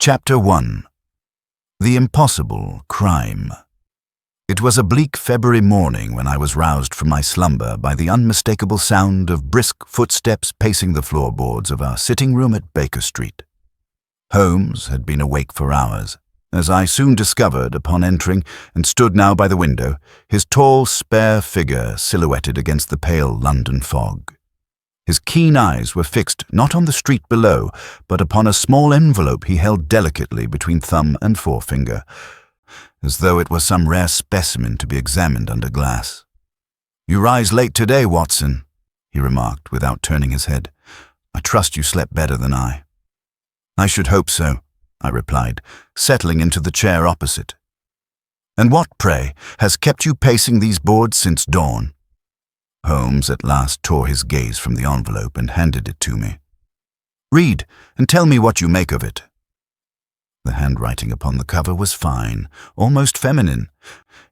Chapter 1. The Impossible Crime. It was a bleak February morning when I was roused from my slumber by the unmistakable sound of brisk footsteps pacing the floorboards of our sitting room at Baker Street. Holmes had been awake for hours, as I soon discovered upon entering, and stood now by the window, his tall, spare figure silhouetted against the pale London fog. His keen eyes were fixed not on the street below, but upon a small envelope he held delicately between thumb and forefinger, as though it were some rare specimen to be examined under glass. "You rise late today, Watson," he remarked without turning his head. "I trust you slept better than I." "I should hope so," I replied, settling into the chair opposite. "And what, pray, has kept you pacing these boards since dawn?" Holmes at last tore his gaze from the envelope and handed it to me. "Read, and tell me what you make of it." The handwriting upon the cover was fine, almost feminine,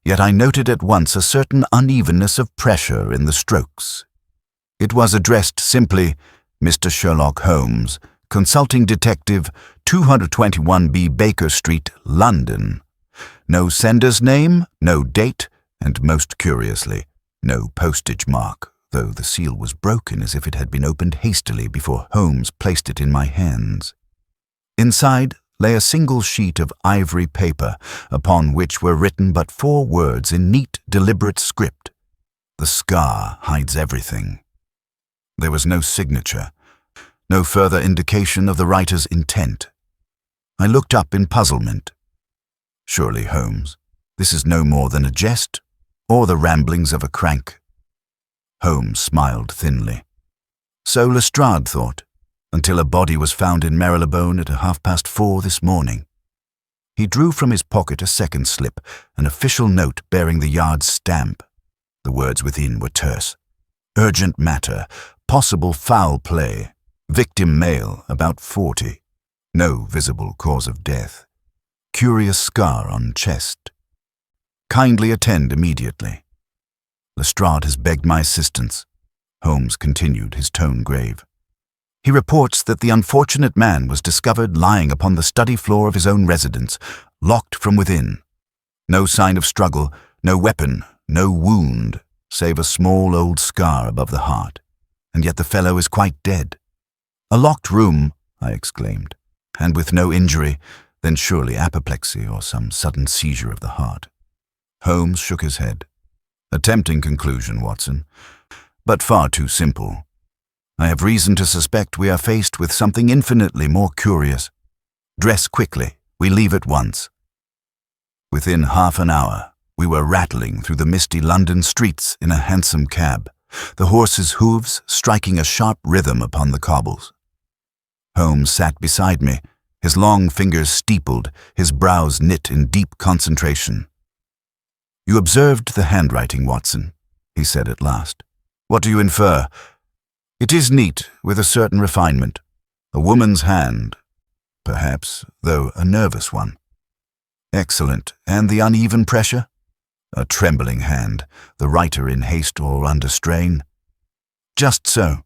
yet I noted at once a certain unevenness of pressure in the strokes. It was addressed simply, "Mr. Sherlock Holmes, Consulting Detective, 221B Baker Street, London." No sender's name, no date, and most curiously, no postage mark, though the seal was broken as if it had been opened hastily before Holmes placed it in my hands. Inside lay a single sheet of ivory paper, upon which were written but 4 words in neat, deliberate script. "The scar hides everything." There was no signature, no further indication of the writer's intent. I looked up in puzzlement. Surely, Holmes, this is no more than a jest, or the ramblings of a crank. Holmes smiled thinly. So Lestrade thought, until a body was found in Marylebone at 4:30 this morning. He drew from his pocket a second slip, an official note bearing the Yard's stamp. The words within were terse. "Urgent matter, possible foul play, victim male, about 40, no visible cause of death, curious scar on chest. Kindly attend immediately. Lestrade has begged my assistance." Holmes continued, his tone grave. "He reports that the unfortunate man was discovered lying upon the study floor of his own residence, locked from within. No sign of struggle, no weapon, no wound, save a small old scar above the heart. And yet the fellow is quite dead." "A locked room," I exclaimed, "and with no injury, then surely apoplexy or some sudden seizure of the heart." Holmes shook his head. "A tempting conclusion, Watson, but far too simple. I have reason to suspect we are faced with something infinitely more curious. Dress quickly. We leave at once." Within half an hour, we were rattling through the misty London streets in a hansom cab, the horse's hooves striking a sharp rhythm upon the cobbles. Holmes sat beside me, his long fingers steepled, his brows knit in deep concentration. "You observed the handwriting, Watson," he said at last. "What do you infer?" "It is neat, with a certain refinement. A woman's hand, perhaps, though a nervous one." "Excellent. And the uneven pressure?" "A trembling hand, the writer in haste or under strain." "Just so.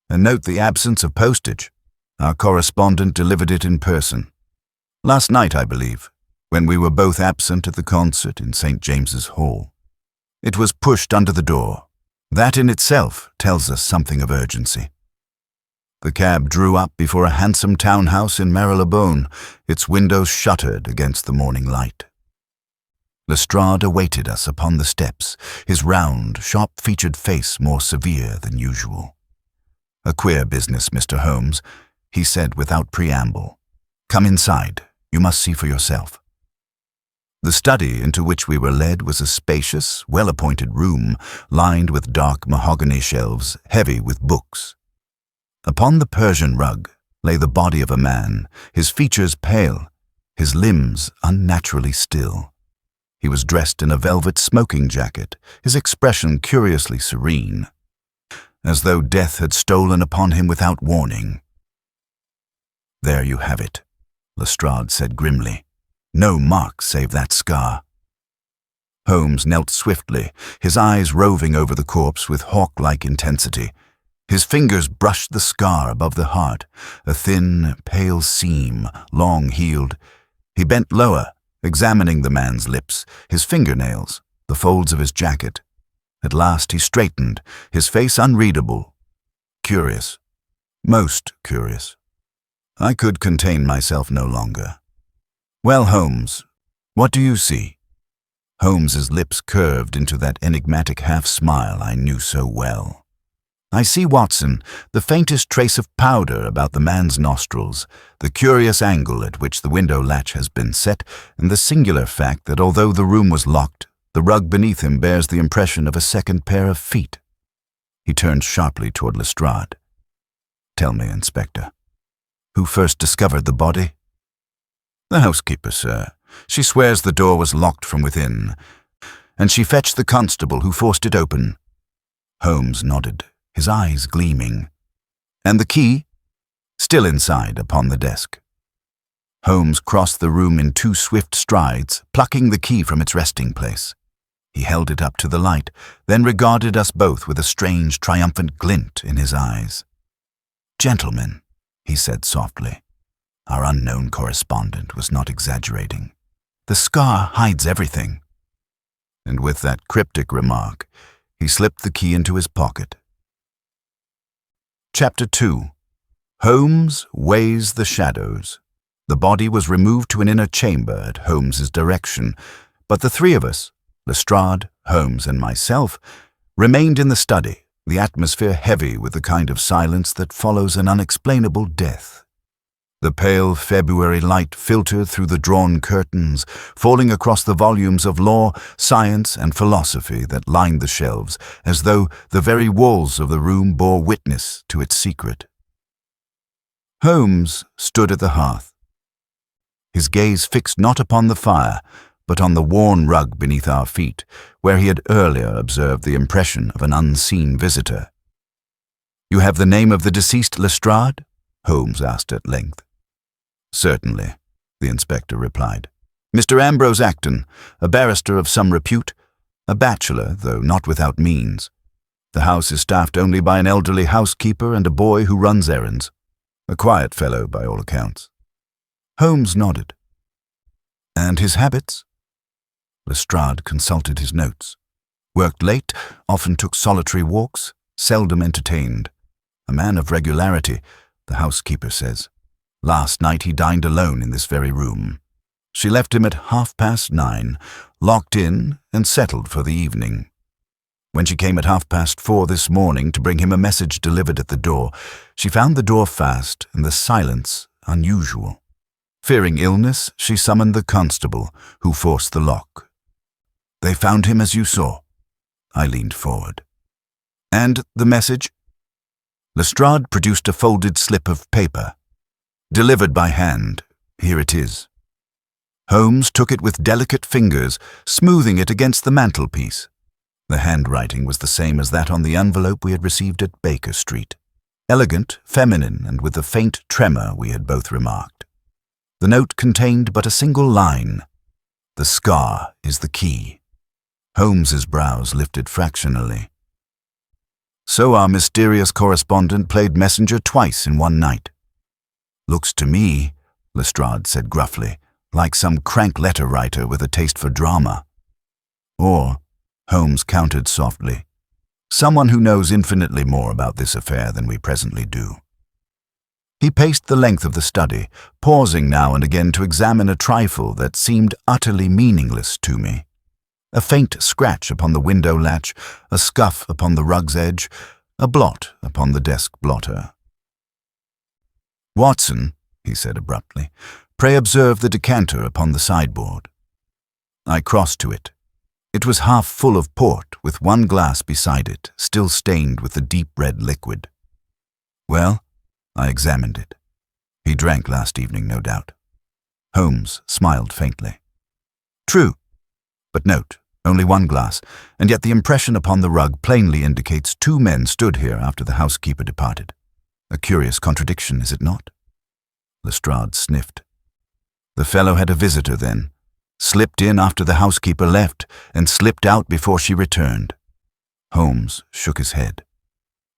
And note the absence of postage. Our correspondent delivered it in person. Last night, I believe, when we were both absent at the concert in St. James's Hall. It was pushed under the door. That in itself tells us something of urgency." The cab drew up before a handsome townhouse in Marylebone, its windows shuttered against the morning light. Lestrade awaited us upon the steps, his round, sharp-featured face more severe than usual. "A queer business, Mr. Holmes," he said without preamble. "Come inside. You must see for yourself." The study into which we were led was a spacious, well-appointed room, lined with dark mahogany shelves, heavy with books. Upon the Persian rug lay the body of a man, his features pale, his limbs unnaturally still. He was dressed in a velvet smoking jacket, his expression curiously serene, as though death had stolen upon him without warning. "There you have it," Lestrade said grimly. "No mark save that scar." Holmes knelt swiftly, his eyes roving over the corpse with hawk-like intensity. His fingers brushed the scar above the heart, a thin, pale seam, long healed. He bent lower, examining the man's lips, his fingernails, the folds of his jacket. At last he straightened, his face unreadable. Curious. Most curious. I could contain myself no longer. "Well, Holmes, what do you see?" Holmes's lips curved into that enigmatic half-smile I knew so well. "I see, Watson, the faintest trace of powder about the man's nostrils, the curious angle at which the window latch has been set, and the singular fact that although the room was locked, the rug beneath him bears the impression of a second pair of feet." He turned sharply toward Lestrade. "Tell me, Inspector, who first discovered the body?" "The housekeeper, sir. She swears the door was locked from within, and she fetched the constable who forced it open." Holmes nodded, his eyes gleaming. "And the key?" "Still inside, upon the desk." Holmes crossed the room in 2 swift strides, plucking the key from its resting place. He held it up to the light, then regarded us both with a strange, triumphant glint in his eyes. "Gentlemen," he said softly. Our unknown correspondent was not exaggerating. "The scar hides everything." And with that cryptic remark, he slipped the key into his pocket. Chapter 2. Holmes weighs the shadows. The body was removed to an inner chamber at Holmes's direction, but the 3 of us, Lestrade, Holmes, and myself, remained in the study, the atmosphere heavy with the kind of silence that follows an unexplainable death. The pale February light filtered through the drawn curtains, falling across the volumes of law, science, and philosophy that lined the shelves, as though the very walls of the room bore witness to its secret. Holmes stood at the hearth, his gaze fixed not upon the fire, but on the worn rug beneath our feet, where he had earlier observed the impression of an unseen visitor. "You have the name of the deceased, Lestrade?" Holmes asked at length. "Certainly," the inspector replied. "Mr. Ambrose Acton, a barrister of some repute, a bachelor, though not without means. The house is staffed only by an elderly housekeeper and a boy who runs errands. A quiet fellow, by all accounts." Holmes nodded. "And his habits?" Lestrade consulted his notes. "Worked late, often took solitary walks, seldom entertained. A man of regularity, the housekeeper says. Last night he dined alone in this very room. She left him at 9:30, locked in and settled for the evening. When she came at 4:30 this morning to bring him a message delivered at the door, she found the door fast and the silence unusual. Fearing illness, she summoned the constable, who forced the lock. They found him as you saw." I leaned forward. "And the message?" Lestrade produced a folded slip of paper. "Delivered by hand. Here it is." Holmes took it with delicate fingers, smoothing it against the mantelpiece. The handwriting was the same as that on the envelope we had received at Baker Street. Elegant, feminine, and with the faint tremor we had both remarked. The note contained but a single line. "The scar is the key." Holmes's brows lifted fractionally. "So our mysterious correspondent played messenger twice in one night." "Looks to me," Lestrade said gruffly, "like some crank letter writer with a taste for drama." "Or," Holmes countered softly, "someone who knows infinitely more about this affair than we presently do." He paced the length of the study, pausing now and again to examine a trifle that seemed utterly meaningless to me. A faint scratch upon the window latch, a scuff upon the rug's edge, a blot upon the desk blotter. "Watson," he said abruptly, "pray observe the decanter upon the sideboard." I crossed to it. It was half full of port, with one glass beside it, still stained with the deep red liquid. "Well?" I examined it. "He drank last evening, no doubt." Holmes smiled faintly. "True. But note, only one glass, and yet the impression upon the rug plainly indicates 2 men stood here after the housekeeper departed. A curious contradiction, is it not?" Lestrade sniffed. "The fellow had a visitor then, slipped in after the housekeeper left, and slipped out before she returned." Holmes shook his head.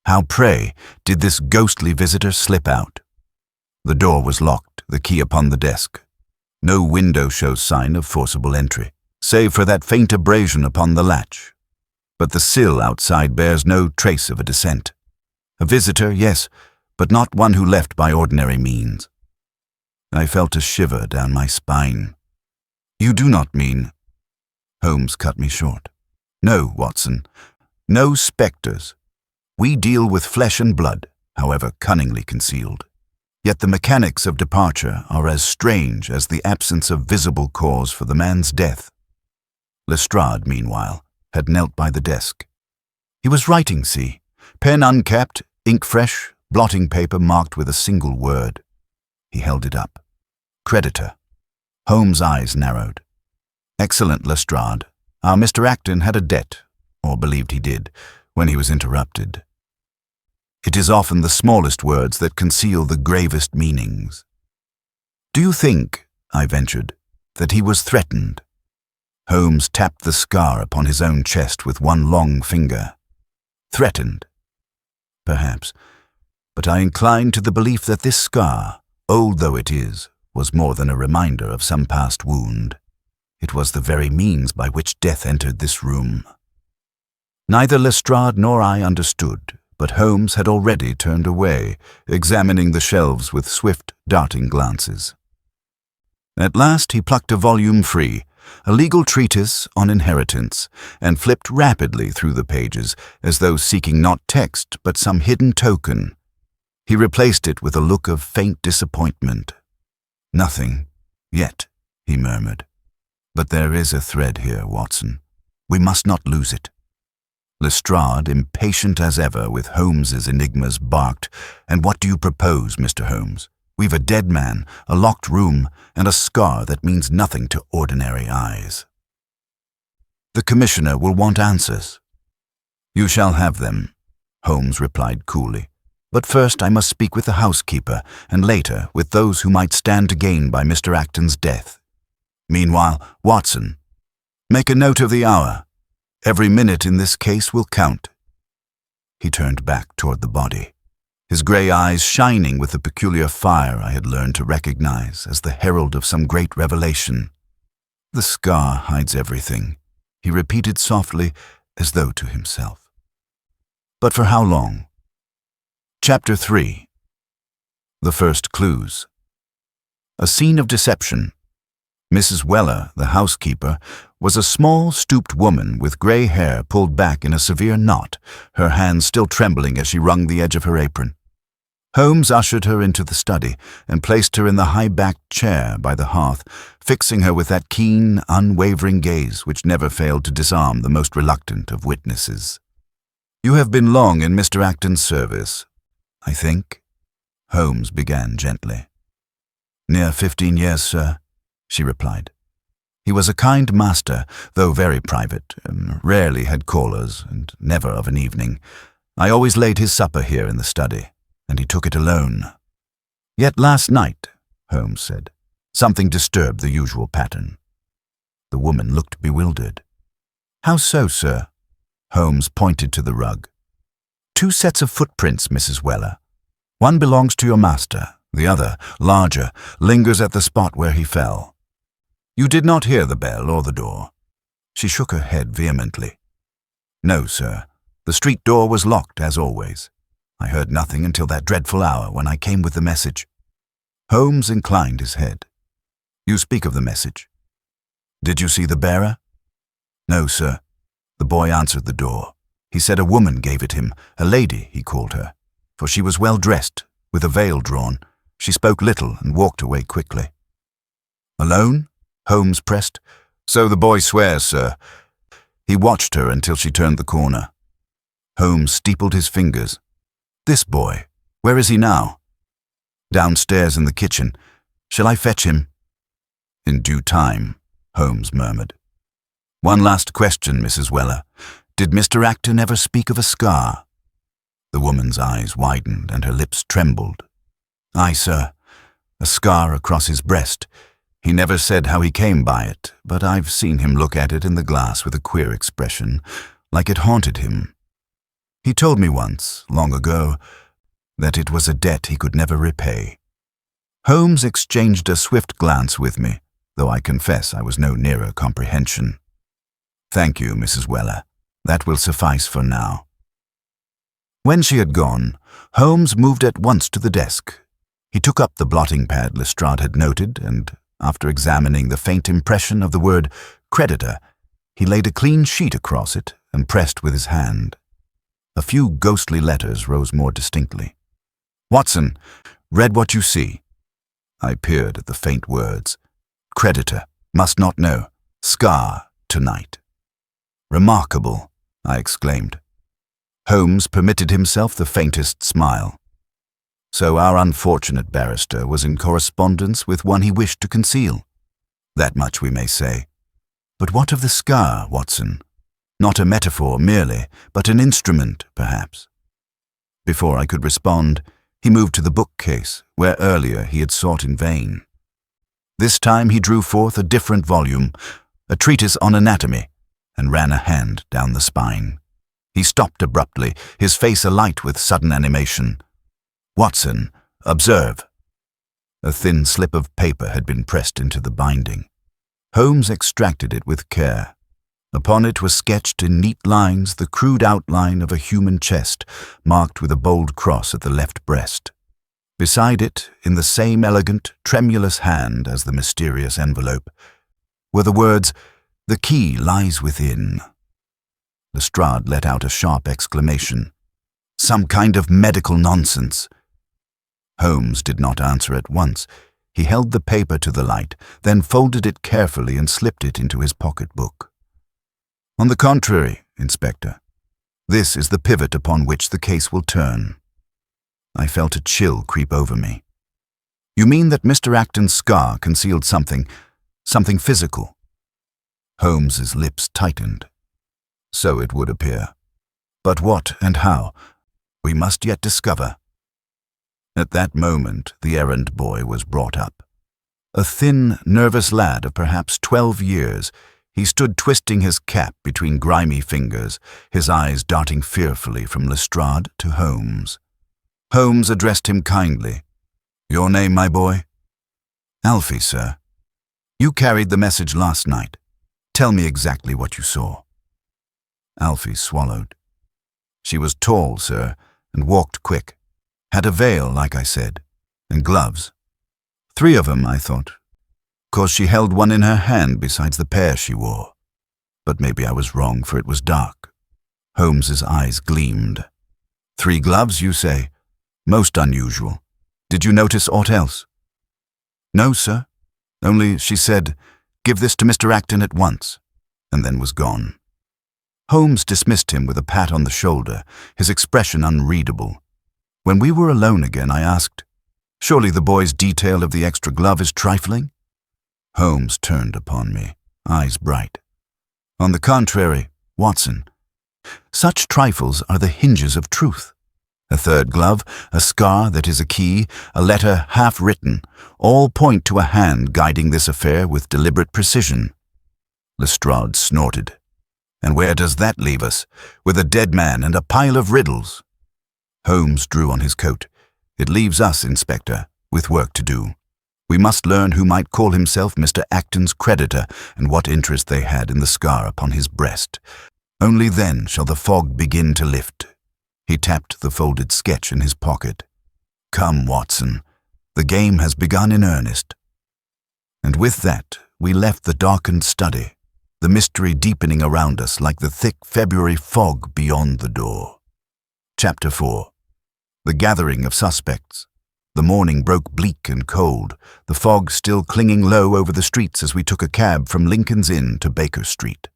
How, pray, did this ghostly visitor slip out? The door was locked, the key upon the desk. No window shows sign of forcible entry, save for that faint abrasion upon the latch. But the sill outside bears no trace of a descent. A visitor, yes, but not one who left by ordinary means. I felt a shiver down my spine. You do not mean— Holmes cut me short. No, Watson, no spectres. We deal with flesh and blood, however cunningly concealed. Yet the mechanics of departure are as strange as the absence of visible cause for the man's death. Lestrade, meanwhile, had knelt by the desk. He was writing, see, pen uncapped, ink fresh, blotting paper marked with a single word. He held it up. Creditor. Holmes' eyes narrowed. Excellent, Lestrade. Our Mr. Acton had a debt, or believed he did, when he was interrupted. It is often the smallest words that conceal the gravest meanings. Do you think, I ventured, that he was threatened? Holmes tapped the scar upon his own chest with one long finger. Threatened? Perhaps, but I incline to the belief that this scar, old though it is, was more than a reminder of some past wound. It was the very means by which death entered this room. Neither Lestrade nor I understood, but Holmes had already turned away, examining the shelves with swift, darting glances. At last he plucked a volume free, a legal treatise on inheritance, and flipped rapidly through the pages, as though seeking not text but some hidden token. He replaced it with a look of faint disappointment. Nothing, yet, he murmured. But there is a thread here, Watson. We must not lose it. Lestrade, impatient as ever with Holmes's enigmas, barked, "And what do you propose, Mr. Holmes? We've a dead man, a locked room, and a scar that means nothing to ordinary eyes." "The Commissioner will want answers." "You shall have them," Holmes replied coolly. "But first I must speak with the housekeeper, and later with those who might stand to gain by Mr. Acton's death. Meanwhile, Watson, make a note of the hour. Every minute in this case will count." He turned back toward the body, his gray eyes shining with the peculiar fire I had learned to recognize as the herald of some great revelation. "The scar hides everything," he repeated softly, as though to himself. "But for how long?" Chapter 3. The First Clues. A scene of deception. Mrs. Weller, the housekeeper, was a small, stooped woman with gray hair pulled back in a severe knot, her hands still trembling as she wrung the edge of her apron. Holmes ushered her into the study and placed her in the high-backed chair by the hearth, fixing her with that keen, unwavering gaze which never failed to disarm the most reluctant of witnesses. "You have been long in Mr. Acton's service, I think," Holmes began gently. "Near 15 years, sir," she replied. "He was a kind master, though very private, rarely had callers, and never of an evening. I always laid his supper here in the study, and he took it alone. Yet last night," Holmes said, "something disturbed the usual pattern." The woman looked bewildered. "How so, sir?" Holmes pointed to the rug. "Two sets of footprints, Mrs. Weller. One belongs to your master, the other, larger, lingers at the spot where he fell. You did not hear the bell or the door?" She shook her head vehemently. "No, sir. The street door was locked, as always. I heard nothing until that dreadful hour when I came with the message." Holmes inclined his head. "You speak of the message. Did you see the bearer?" "No, sir. The boy answered the door. He said a woman gave it him, a lady, he called her, for she was well dressed, with a veil drawn. She spoke little and walked away quickly." "Alone?" Holmes pressed. "So the boy swears, sir. He watched her until she turned the corner." Holmes steepled his fingers. "This boy, where is he now?" "Downstairs in the kitchen. Shall I fetch him?" "In due time," Holmes murmured. "One last question, Mrs. Weller. Did Mr. Acton ever speak of a scar?" The woman's eyes widened and her lips trembled. "Aye, sir. A scar across his breast. He never said how he came by it, but I've seen him look at it in the glass with a queer expression, like it haunted him. He told me once, long ago, that it was a debt he could never repay. Holmes exchanged a swift glance with me, though I confess I was no nearer comprehension. "Thank you, Mrs. Weller. That will suffice for now." When she had gone, Holmes moved at once to the desk. He took up the blotting pad Lestrade had noted, and, after examining the faint impression of the word creditor, he laid a clean sheet across it and pressed with his hand. A few ghostly letters rose more distinctly. "Watson, read what you see." I peered at the faint words. "Creditor, must not know, scar, tonight." "Remarkable," I exclaimed. Holmes permitted himself the faintest smile. So our unfortunate barrister was in correspondence with one he wished to conceal. That much we may say. But what of the scar, Watson? Not a metaphor merely, but an instrument, perhaps. Before I could respond, he moved to the bookcase, where earlier he had sought in vain. This time he drew forth a different volume, a treatise on anatomy, and ran a hand down the spine. He stopped abruptly, his face alight with sudden animation. "Watson, observe." A thin slip of paper had been pressed into the binding. Holmes extracted it with care. Upon it was sketched in neat lines the crude outline of a human chest, marked with a bold cross at the left breast. Beside it, in the same elegant, tremulous hand as the mysterious envelope, were the words, "The key lies within." Lestrade let out a sharp exclamation. "Some kind of medical nonsense." Holmes did not answer at once. He held the paper to the light, then folded it carefully and slipped it into his pocket-book. "On the contrary, Inspector, this is the pivot upon which the case will turn." I felt a chill creep over me. "You mean that Mr. Acton's scar concealed something physical?" Holmes's lips tightened. "So it would appear. But what and how? We must yet discover." At that moment, the errand boy was brought up. A thin, nervous lad of perhaps 12 years, he stood twisting his cap between grimy fingers, his eyes darting fearfully from Lestrade to Holmes. Holmes addressed him kindly. "Your name, my boy?" "Alfie, sir." "You carried the message last night. Tell me exactly what you saw." Alfie swallowed. "She was tall, sir, and walked quick. Had a veil, like I said, and gloves. 3 of 'em, I thought. 'Cause she held one in her hand besides the pair she wore. But maybe I was wrong, for it was dark." Holmes's eyes gleamed. 3 gloves, you say? Most unusual. Did you notice aught else?" "No, sir. Only she said, 'Give this to Mr. Acton at once,' and then was gone." Holmes dismissed him with a pat on the shoulder, his expression unreadable. When we were alone again, I asked, "Surely the boy's detail of the extra glove is trifling?" Holmes turned upon me, eyes bright. "On the contrary, Watson, such trifles are the hinges of truth. A 3rd glove, a scar that is a key, a letter half-written, all point to a hand guiding this affair with deliberate precision." Lestrade snorted. "And where does that leave us? With a dead man and a pile of riddles." Holmes drew on his coat. "It leaves us, Inspector, with work to do. We must learn who might call himself Mr. Acton's creditor and what interest they had in the scar upon his breast. Only then shall the fog begin to lift." He tapped the folded sketch in his pocket. "Come, Watson, the game has begun in earnest." And with that, we left the darkened study, the mystery deepening around us like the thick February fog beyond the door. Chapter 4. The gathering of suspects. The morning broke bleak and cold, the fog still clinging low over the streets as we took a cab from Lincoln's Inn to Baker Street.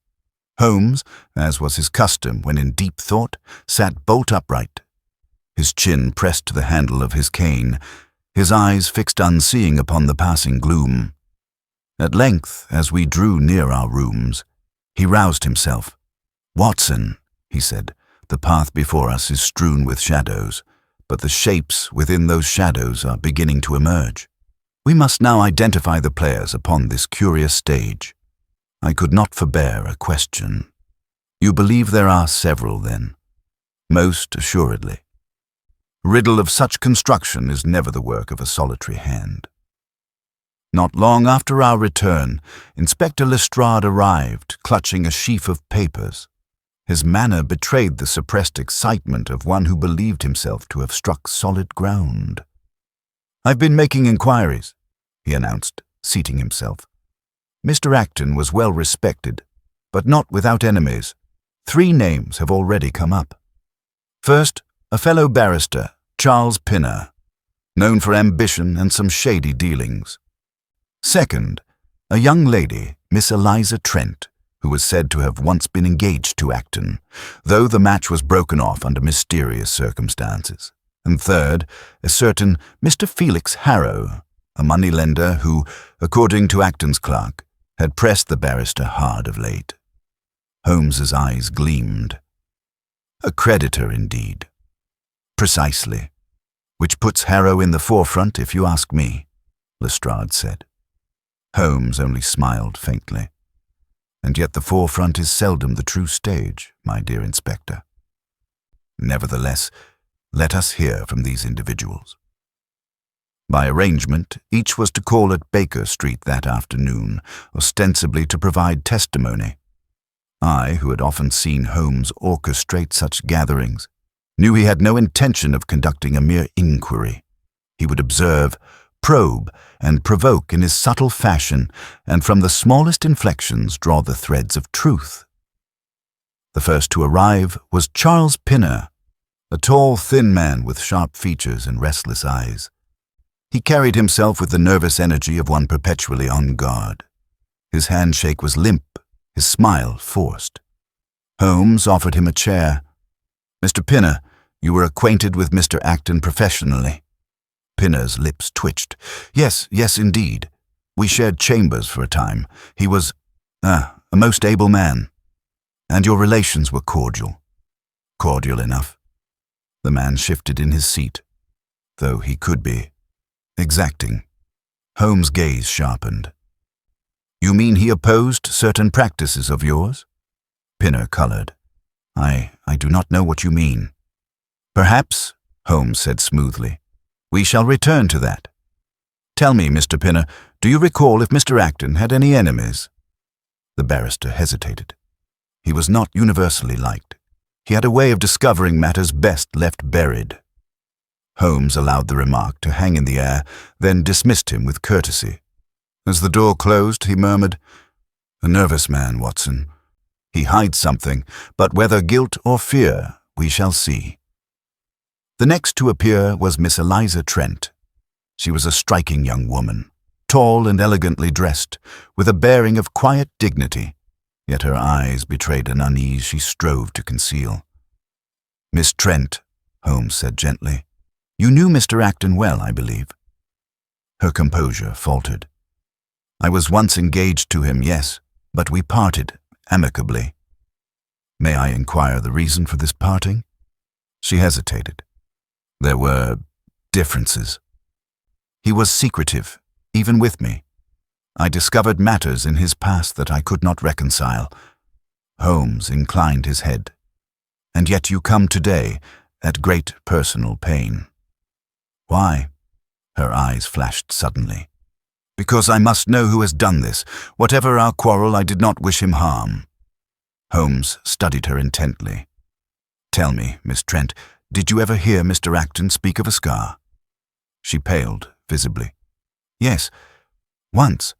Holmes, as was his custom when in deep thought, sat bolt upright, his chin pressed to the handle of his cane, his eyes fixed unseeing upon the passing gloom. At length, as we drew near our rooms, he roused himself. "Watson," he said, "the path before us is strewn with shadows, but the shapes within those shadows are beginning to emerge. We must now identify the players upon this curious stage." I could not forbear a question. "You believe there are several, then?" Most assuredly. Riddle of such construction is never the work of a solitary hand. Not long after our return, Inspector Lestrade arrived, clutching a sheaf of papers. His manner betrayed the suppressed excitement of one who believed himself to have struck solid ground. "I've been making inquiries," he announced, seating himself. Mr. Acton was well respected, but not without enemies. 3 names have already come up. First, a fellow barrister, Charles Pinner, known for ambition and some shady dealings. Second, a young lady, Miss Eliza Trent, who was said to have once been engaged to Acton, though the match was broken off under mysterious circumstances. And third, a certain Mr. Felix Harrow, a moneylender who, according to Acton's clerk, had pressed the barrister hard of late. Holmes's eyes gleamed. A creditor, indeed. Precisely. Which puts Harrow in the forefront, if you ask me, Lestrade said. Holmes only smiled faintly. And yet the forefront is seldom the true stage, my dear Inspector. Nevertheless, let us hear from these individuals. By arrangement, each was to call at Baker Street that afternoon, ostensibly to provide testimony. I, who had often seen Holmes orchestrate such gatherings, knew he had no intention of conducting a mere inquiry. He would observe, probe, and provoke in his subtle fashion, and from the smallest inflections draw the threads of truth. The first to arrive was Charles Pinner, a tall, thin man with sharp features and restless eyes. He carried himself with the nervous energy of one perpetually on guard. His handshake was limp, his smile forced. Holmes offered him a chair. "Mr. Pinner, you were acquainted with Mr. Acton professionally." Pinner's lips twitched. Yes, indeed. We shared chambers for a time. He was, a most able man. And your relations were cordial. Cordial enough. The man shifted in his seat, though he could be exacting. Holmes' gaze sharpened. "You mean he opposed certain practices of yours?" Pinner colored. I do not know what you mean." "Perhaps," Holmes said smoothly. "We shall return to that. Tell me, Mr. Pinner, do you recall if Mr. Acton had any enemies?" The barrister hesitated. He was not universally liked. He had a way of discovering matters best left buried. Holmes allowed the remark to hang in the air, then dismissed him with courtesy. As the door closed, he murmured, "A nervous man, Watson. He hides something, but whether guilt or fear, we shall see." The next to appear was Miss Eliza Trent. She was a striking young woman, tall and elegantly dressed, with a bearing of quiet dignity, yet her eyes betrayed an unease she strove to conceal. "Miss Trent," Holmes said gently, "you knew Mr. Acton well, I believe." Her composure faltered. "I was once engaged to him, yes, but we parted amicably." "May I inquire the reason for this parting?" She hesitated. "There were differences. He was secretive, even with me. I discovered matters in his past that I could not reconcile." Holmes inclined his head. "And yet you come today, at great personal pain." "Why?" Her eyes flashed suddenly. "Because I must know who has done this. Whatever our quarrel, I did not wish him harm." Holmes studied her intently. "Tell me, Miss Trent, did you ever hear Mr. Acton speak of a scar?" She paled visibly. "Yes, once.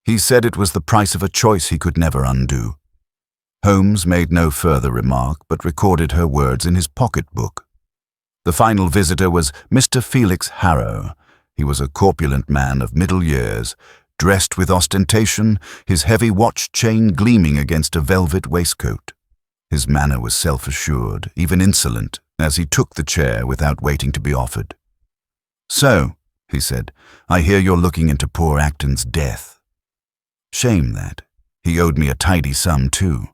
He said it was the price of a choice he could never undo." Holmes made no further remark, but recorded her words in his pocketbook. The final visitor was Mr. Felix Harrow. He was a corpulent man of middle years, dressed with ostentation, his heavy watch chain gleaming against a velvet waistcoat. His manner was self-assured, even insolent, as he took the chair without waiting to be offered. "So," he said, "I hear you're looking into poor Acton's death. Shame that. He owed me a tidy sum, too."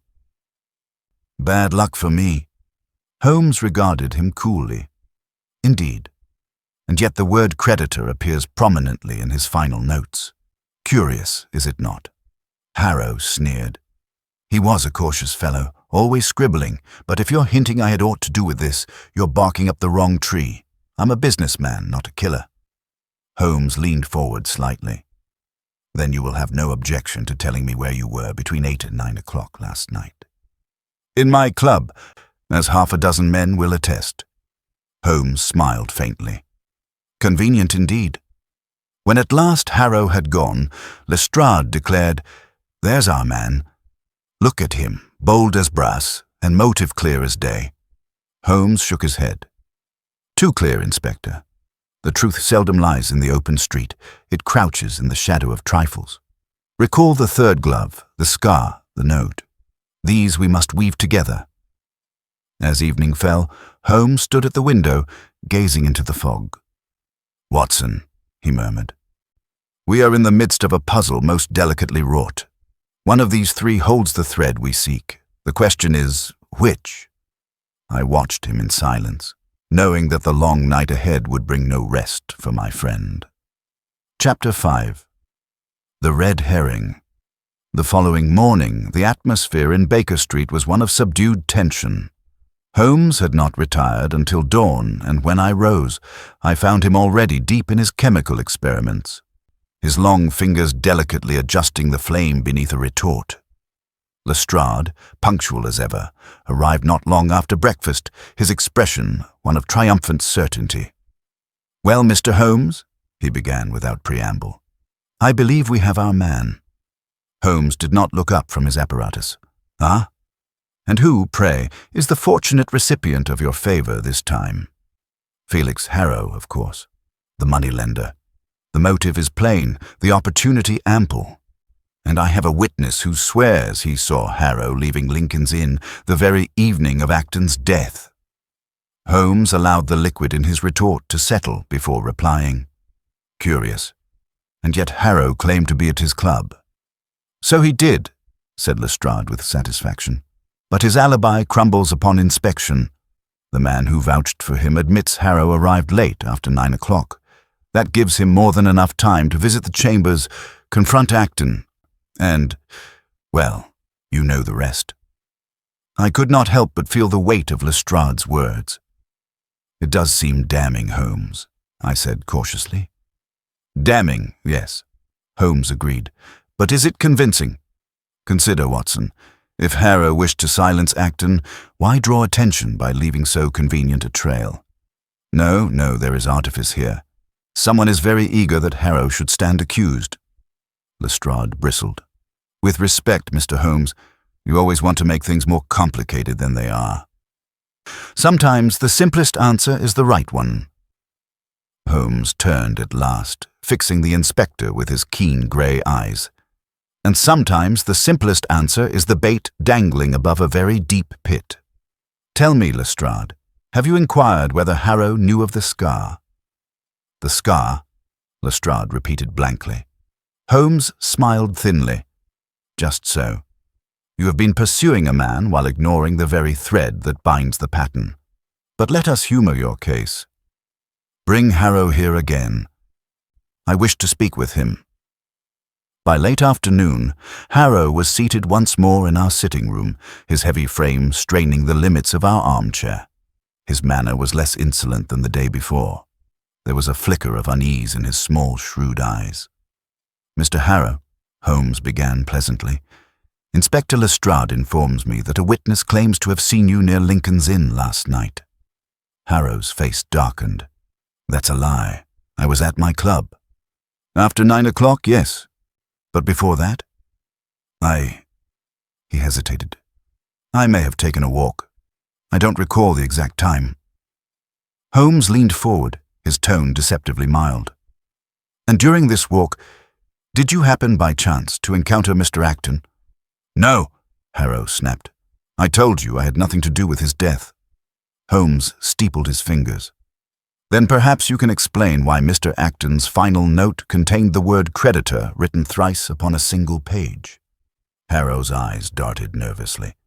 "Bad luck for me." Holmes regarded him coolly. "Indeed. And yet the word creditor appears prominently in his final notes. Curious, is it not?" Harrow sneered. "He was a cautious fellow, always scribbling, but if you're hinting I had aught to do with this, you're barking up the wrong tree. I'm a businessman, not a killer." Holmes leaned forward slightly. "Then you will have no objection to telling me where you were between 8 and 9 o'clock last night." "In my club, as half a dozen men will attest." Holmes smiled faintly. "Convenient indeed." When at last Harrow had gone, Lestrade declared, "There's our man. Look at him, bold as brass, and motive clear as day." Holmes shook his head. "Too clear, Inspector. The truth seldom lies in the open street. It crouches in the shadow of trifles. Recall the third glove, the scar, the note. These we must weave together." As evening fell, Holmes stood at the window, gazing into the fog. "Watson," he murmured, "we are in the midst of a puzzle most delicately wrought. One of these three holds the thread we seek. The question is, which?" I watched him in silence, knowing that the long night ahead would bring no rest for my friend. Chapter 5. The Red Herring. The following morning, the atmosphere in Baker Street was one of subdued tension. Holmes had not retired until dawn, and when I rose, I found him already deep in his chemical experiments, his long fingers delicately adjusting the flame beneath a retort. Lestrade, punctual as ever, arrived not long after breakfast, his expression one of triumphant certainty. "Well, Mr. Holmes," he began without preamble, "I believe we have our man." Holmes did not look up from his apparatus. "Ah? And who, pray, is the fortunate recipient of your favor this time?" "Felix Harrow, of course, the moneylender. The motive is plain, the opportunity ample. And I have a witness who swears he saw Harrow leaving Lincoln's Inn the very evening of Acton's death." Holmes allowed the liquid in his retort to settle before replying. "Curious. And yet Harrow claimed to be at his club." "So he did," said Lestrade with satisfaction. "But his alibi crumbles upon inspection. The man who vouched for him admits Harrow arrived late after 9 o'clock. That gives him more than enough time to visit the chambers, confront Acton, and, well, you know the rest." I could not help but feel the weight of Lestrade's words. "It does seem damning, Holmes," I said cautiously. "Damning, yes," Holmes agreed. "But is it convincing? Consider, Watson. If Harrow wished to silence Acton, why draw attention by leaving so convenient a trail? No, there is artifice here. Someone is very eager that Harrow should stand accused." Lestrade bristled. "With respect, Mr. Holmes, you always want to make things more complicated than they are. Sometimes the simplest answer is the right one." Holmes turned at last, fixing the inspector with his keen grey eyes. "And sometimes the simplest answer is the bait dangling above a very deep pit. Tell me, Lestrade, have you inquired whether Harrow knew of the scar?" "The scar?" Lestrade repeated blankly. Holmes smiled thinly. "Just so. You have been pursuing a man while ignoring the very thread that binds the pattern. But let us humor your case. Bring Harrow here again. I wish to speak with him." By late afternoon, Harrow was seated once more in our sitting room, his heavy frame straining the limits of our armchair. His manner was less insolent than the day before. There was a flicker of unease in his small, shrewd eyes. "Mr. Harrow," Holmes began pleasantly, "Inspector Lestrade informs me that a witness claims to have seen you near Lincoln's Inn last night." Harrow's face darkened. "That's a lie. I was at my club." "After 9 o'clock, yes. But before that?" He hesitated. "I may have taken a walk. I don't recall the exact time." Holmes leaned forward, his tone deceptively mild. "And during this walk, did you happen by chance to encounter Mr. Acton?" "No," Harrow snapped. "I told you I had nothing to do with his death." Holmes steepled his fingers. "Then perhaps you can explain why Mr. Acton's final note contained the word creditor written thrice upon a single page." Harrow's eyes darted nervously.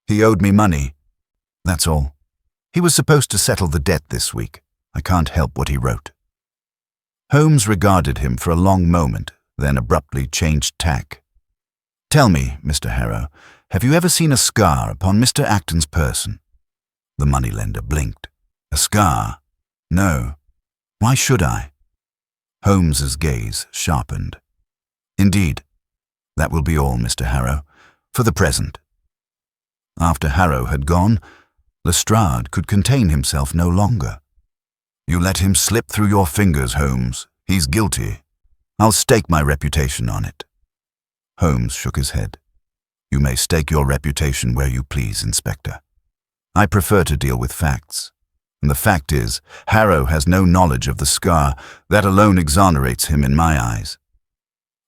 "He owed me money. That's all. He was supposed to settle the debt this week. I can't help what he wrote." Holmes regarded him for a long moment, then abruptly changed tack. "Tell me, Mr. Harrow, Have you ever seen a scar upon Mr. Acton's person?" The moneylender blinked. "A scar? No. Why should I?" Holmes's gaze sharpened. "Indeed. That will be all, Mr. Harrow, for the present." After Harrow had gone, Lestrade could contain himself no longer. "You let him slip through your fingers, Holmes. He's guilty. I'll stake my reputation on it." Holmes shook his head. "You may stake your reputation where you please, Inspector. I prefer to deal with facts. And the fact is, Harrow has no knowledge of the scar. That alone exonerates him in my eyes."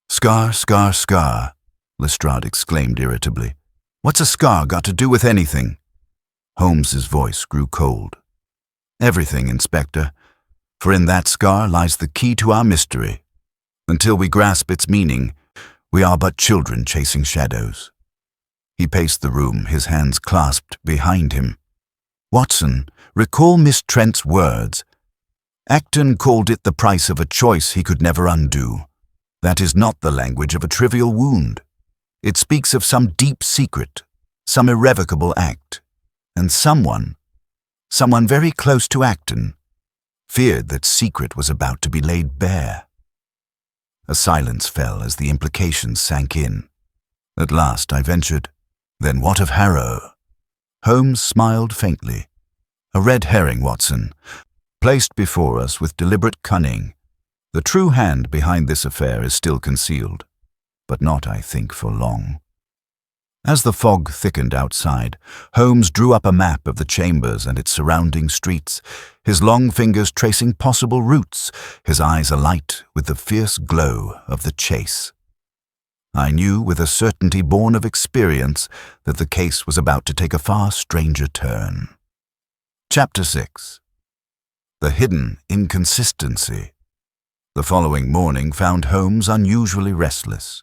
"Scar, scar, scar," Lestrade exclaimed irritably. "What's a scar got to do with anything?" Holmes's voice grew cold. "Everything, Inspector, for in that scar lies the key to our mystery. Until we grasp its meaning, we are but children chasing shadows." He paced the room, his hands clasped behind him. "Watson, recall Miss Trent's words. Acton called it the price of a choice he could never undo. That is not the language of a trivial wound. It speaks of some deep secret, some irrevocable act, and someone very close to Acton, feared that secret was about to be laid bare." A silence fell as the implications sank in. At last I ventured, "Then what of Harrow?" Holmes smiled faintly. "A red herring, Watson, placed before us with deliberate cunning. The true hand behind this affair is still concealed, but not, I think, for long." As the fog thickened outside, Holmes drew up a map of the chambers and its surrounding streets, his long fingers tracing possible routes, his eyes alight with the fierce glow of the chase. I knew with a certainty born of experience that the case was about to take a far stranger turn. Chapter 6. The Hidden Inconsistency. The following morning found Holmes unusually restless.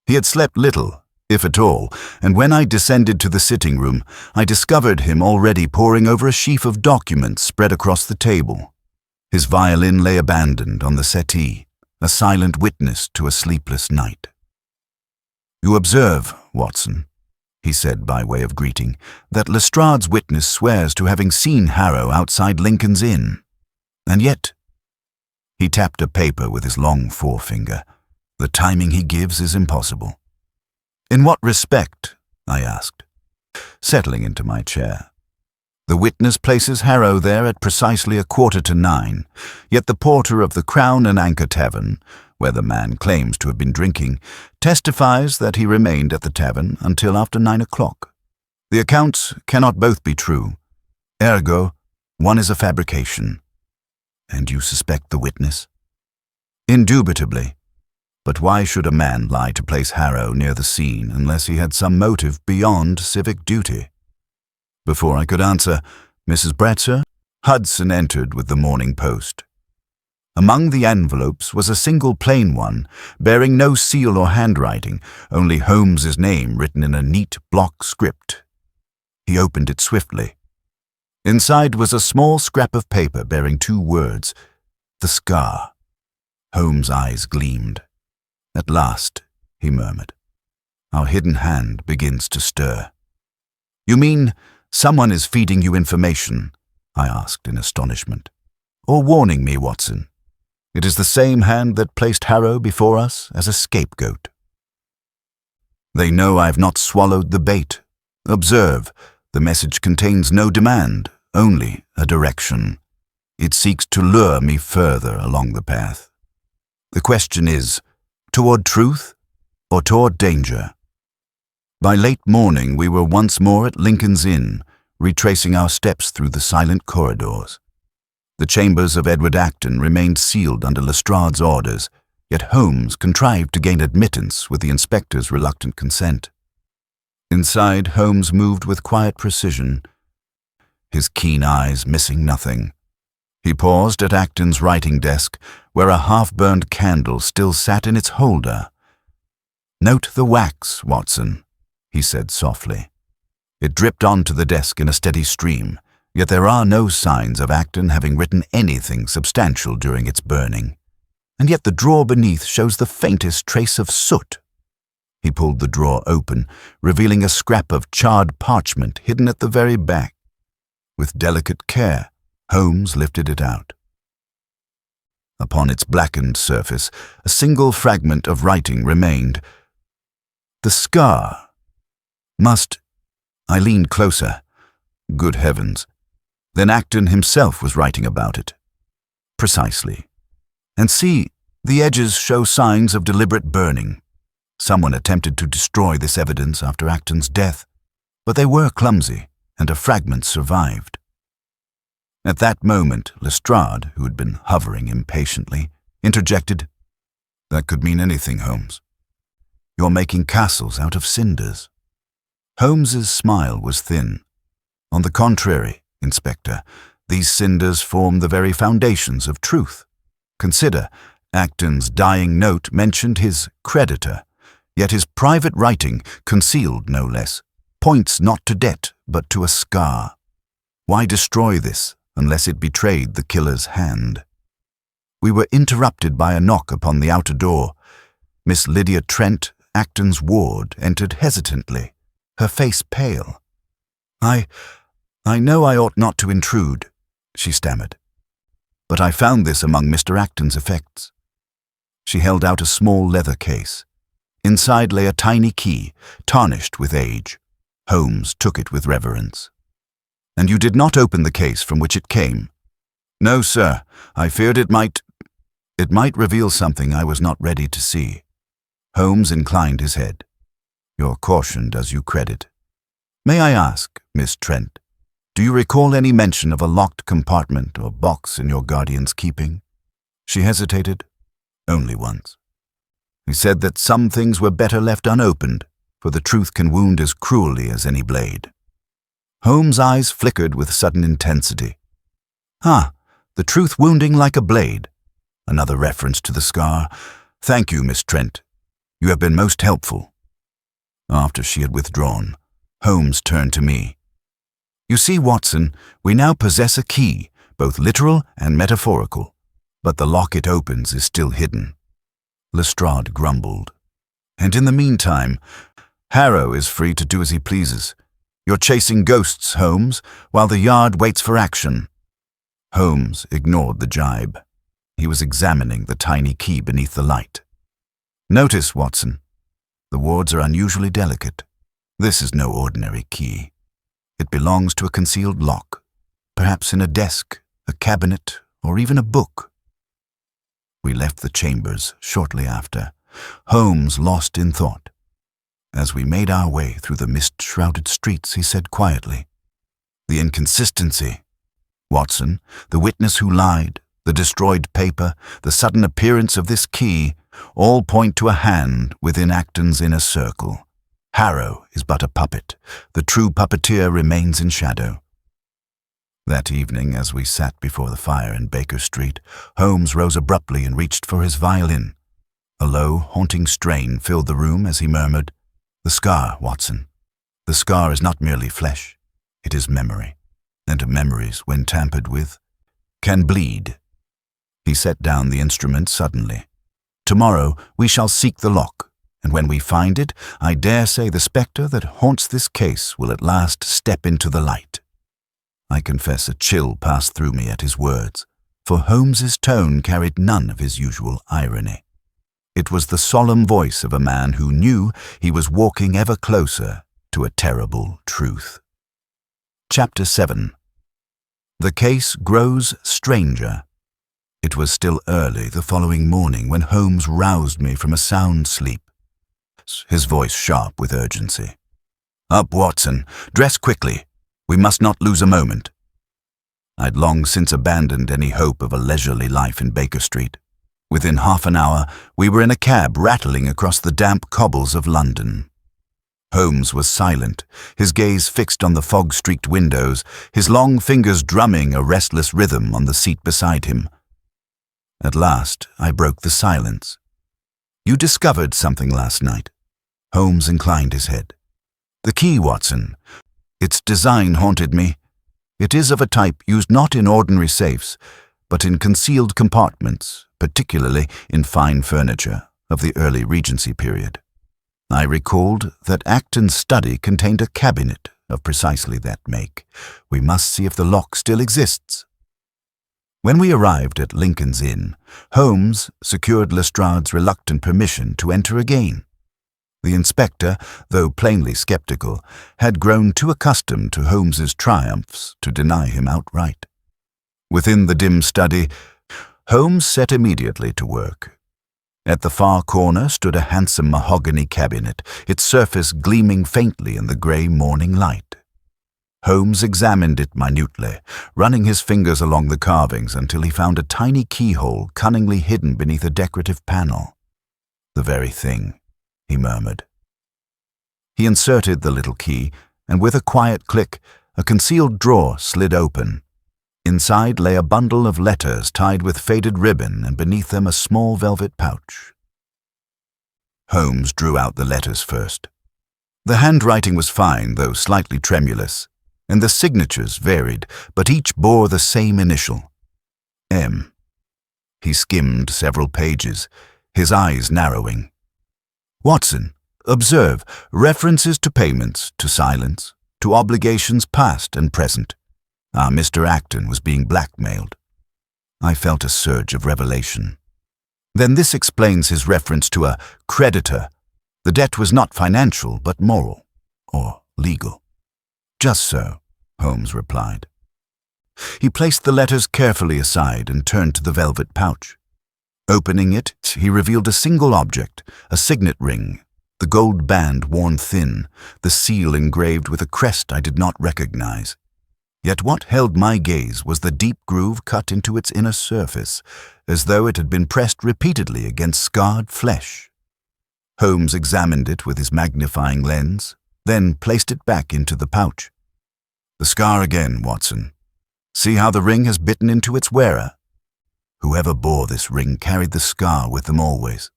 He had slept little, if at all, and when I descended to the sitting room, I discovered him already poring over a sheaf of documents spread across the table. His violin lay abandoned on the settee, a silent witness to a sleepless night. "You observe, Watson," he said by way of greeting, "that Lestrade's witness swears to having seen Harrow outside Lincoln's Inn. And yet—" He tapped a paper with his long forefinger. "The timing he gives is impossible." "In what respect?" I asked, settling into my chair. "The witness places Harrow there at precisely 9:15, yet the porter of the Crown and Anchor Tavern, where the man claims to have been drinking, testifies that he remained at the tavern until after 9 o'clock. The accounts cannot both be true. Ergo, one is a fabrication." "And you suspect the witness?" "Indubitably. But why should a man lie to place Harrow near the scene unless he had some motive beyond civic duty?" Before I could answer, "Mrs. Bratzer?" Hudson entered with the Morning Post. Among the envelopes was a single plain one, bearing no seal or handwriting, only Holmes's name written in a neat block script. He opened it swiftly. Inside was a small scrap of paper bearing 2 words, "The Scar." Holmes' eyes gleamed. "At last," he murmured, "our hidden hand begins to stir." "You mean someone is feeding you information?" I asked in astonishment. "Or warning me, Watson? It is the same hand that placed Harrow before us as a scapegoat." "They know I have not swallowed the bait. Observe, the message contains no demand, only a direction. It seeks to lure me further along the path. The question is, toward truth or toward danger?" By late morning we were once more at Lincoln's Inn, retracing our steps through the silent corridors. The chambers of Edward Acton remained sealed under Lestrade's orders, yet Holmes contrived to gain admittance with the inspector's reluctant consent. Inside, Holmes moved with quiet precision, his keen eyes missing nothing. He paused at Acton's writing desk, where a half-burned candle still sat in its holder. "Note the wax, Watson," he said softly. It dripped onto the desk in a steady stream, yet there are no signs of Acton having written anything substantial during its burning. And yet the drawer beneath shows the faintest trace of soot. He pulled the drawer open, revealing a scrap of charred parchment hidden at the very back. With delicate care, Holmes lifted it out. Upon its blackened surface, a single fragment of writing remained. The scar. I leaned closer. Good heavens. Then Acton himself was writing about it. Precisely. And see, the edges show signs of deliberate burning. Someone attempted to destroy this evidence after Acton's death, but they were clumsy, and a fragment survived. At that moment, Lestrade, who had been hovering impatiently, interjected, "That could mean anything, Holmes. You're making castles out of cinders." Holmes's smile was thin. "On the contrary, Inspector, these cinders form the very foundations of truth. Consider, Acton's dying note mentioned his creditor, yet his private writing, concealed no less, points not to debt but to a scar. Why destroy this unless it betrayed the killer's hand?" We were interrupted by a knock upon the outer door. Miss Lydia Trent, Acton's ward, entered hesitantly, her face pale. I know I ought not to intrude," she stammered, "but I found this among Mr. Acton's effects." She held out a small leather case. Inside lay a tiny key, tarnished with age. Holmes took it with reverence. "And you did not open the case from which it came?" "No, sir. I feared it might reveal something I was not ready to see." Holmes inclined his head. "Your caution does you credit. May I ask, Miss Trent, do you recall any mention of a locked compartment or box in your guardian's keeping?" She hesitated. "Only once. He said that some things were better left unopened, for the truth can wound as cruelly as any blade." Holmes' eyes flickered with sudden intensity. The truth wounding like a blade. Another reference to the scar. "Thank you, Miss Trent. You have been most helpful." After she had withdrawn, Holmes turned to me. "You see, Watson, we now possess a key, both literal and metaphorical, but the lock it opens is still hidden." Lestrade grumbled. "And in the meantime, Harrow is free to do as he pleases. You're chasing ghosts, Holmes, while the Yard waits for action." Holmes ignored the jibe. He was examining the tiny key beneath the light. "Notice, Watson, the wards are unusually delicate. This is no ordinary key. It belongs to a concealed lock, perhaps in a desk, a cabinet, or even a book." We left the chambers shortly after, Holmes lost in thought. As we made our way through the mist-shrouded streets, he said quietly, "The inconsistency. Watson, the witness who lied, the destroyed paper, the sudden appearance of this key, all point to a hand within Acton's inner circle. Harrow is but a puppet. The true puppeteer remains in shadow." That evening, as we sat before the fire in Baker Street, Holmes rose abruptly and reached for his violin. A low, haunting strain filled the room as he murmured, "The scar, Watson. The scar is not merely flesh. It is memory. And memories, when tampered with, can bleed." He set down the instrument suddenly. "Tomorrow we shall seek the lock, and when we find it, I dare say the spectre that haunts this case will at last step into the light." I confess a chill passed through me at his words, for Holmes's tone carried none of his usual irony. It was the solemn voice of a man who knew he was walking ever closer to a terrible truth. Chapter 7. The case grows stranger. It was still early the following morning when Holmes roused me from a sound sleep, his voice sharp with urgency. "Up, Watson. Dress quickly. We must not lose a moment." I'd long since abandoned any hope of a leisurely life in Baker Street. Within half an hour, we were in a cab rattling across the damp cobbles of London. Holmes was silent, his gaze fixed on the fog-streaked windows, his long fingers drumming a restless rhythm on the seat beside him. At last, I broke the silence. "You discovered something last night." Holmes inclined his head. "The key, Watson. Its design haunted me. It is of a type used not in ordinary safes, but in concealed compartments, particularly in fine furniture of the early Regency period. I recalled that Acton's study contained a cabinet of precisely that make. We must see if the lock still exists. When we arrived at Lincoln's Inn, Holmes secured Lestrade's reluctant permission to enter again. The inspector, though plainly skeptical, had grown too accustomed to Holmes's triumphs to deny him outright. Within the dim study, Holmes set immediately to work. At the far corner stood a handsome mahogany cabinet, its surface gleaming faintly in the grey morning light. Holmes examined it minutely, running his fingers along the carvings until he found a tiny keyhole cunningly hidden beneath a decorative panel. "The very thing," he murmured. He inserted the little key, and with a quiet click, a concealed drawer slid open. Inside lay a bundle of letters tied with faded ribbon, and beneath them a small velvet pouch. Holmes drew out the letters first. The handwriting was fine, though slightly tremulous, and the signatures varied, but each bore the same initial, M. He skimmed several pages, his eyes narrowing. "Watson, observe references to payments, to silence, to obligations past and present. Mr. Acton was being blackmailed." I felt a surge of revelation. "Then this explains his reference to a creditor. The debt was not financial, but moral, or legal." "Just so," Holmes replied. He placed the letters carefully aside and turned to the velvet pouch. Opening it, he revealed a single object, a signet ring, the gold band worn thin, the seal engraved with a crest I did not recognize. Yet what held my gaze was the deep groove cut into its inner surface, as though it had been pressed repeatedly against scarred flesh. Holmes examined it with his magnifying lens, then placed it back into the pouch. "The scar again, Watson. See how the ring has bitten into its wearer? Whoever bore this ring carried the scar with them always,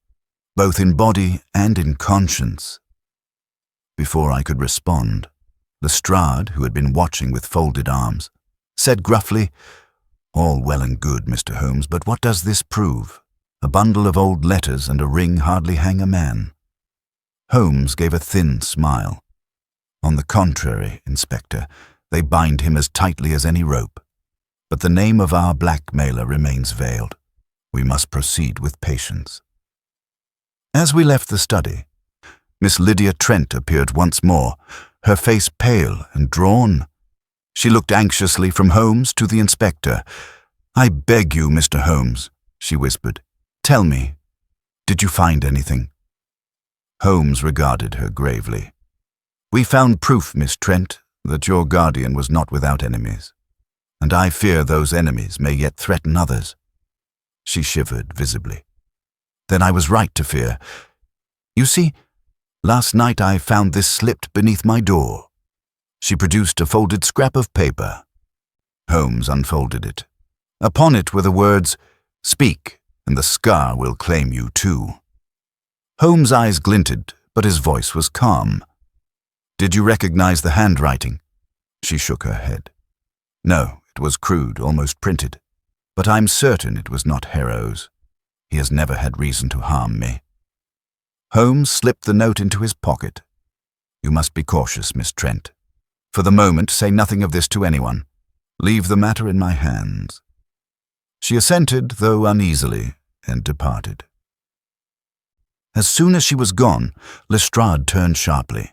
both in body and in conscience." Before I could respond, Lestrade, who had been watching with folded arms, said gruffly, "All well and good, Mr. Holmes, but what does this prove? A bundle of old letters and a ring hardly hang a man." Holmes gave a thin smile. "On the contrary, Inspector, they bind him as tightly as any rope. But the name of our blackmailer remains veiled. We must proceed with patience." As we left the study, Miss Lydia Trent appeared once more, her face pale and drawn. She looked anxiously from Holmes to the inspector. "I beg you, Mr. Holmes," she whispered, "tell me, did you find anything?" Holmes regarded her gravely. "We found proof, Miss Trent, that your guardian was not without enemies, and I fear those enemies may yet threaten others." She shivered visibly. "Then I was right to fear. You see, last night I found this slipped beneath my door." She produced a folded scrap of paper. Holmes unfolded it. Upon it were the words, "Speak, and the scar will claim you too." Holmes' eyes glinted, but his voice was calm. "Did you recognize the handwriting?" She shook her head. "No, it was crude, almost printed. But I'm certain it was not Harrow's. He has never had reason to harm me." Holmes slipped the note into his pocket. "You must be cautious, Miss Trent. For the moment, say nothing of this to anyone. Leave the matter in my hands." She assented, though uneasily, and departed. As soon as she was gone, Lestrade turned sharply.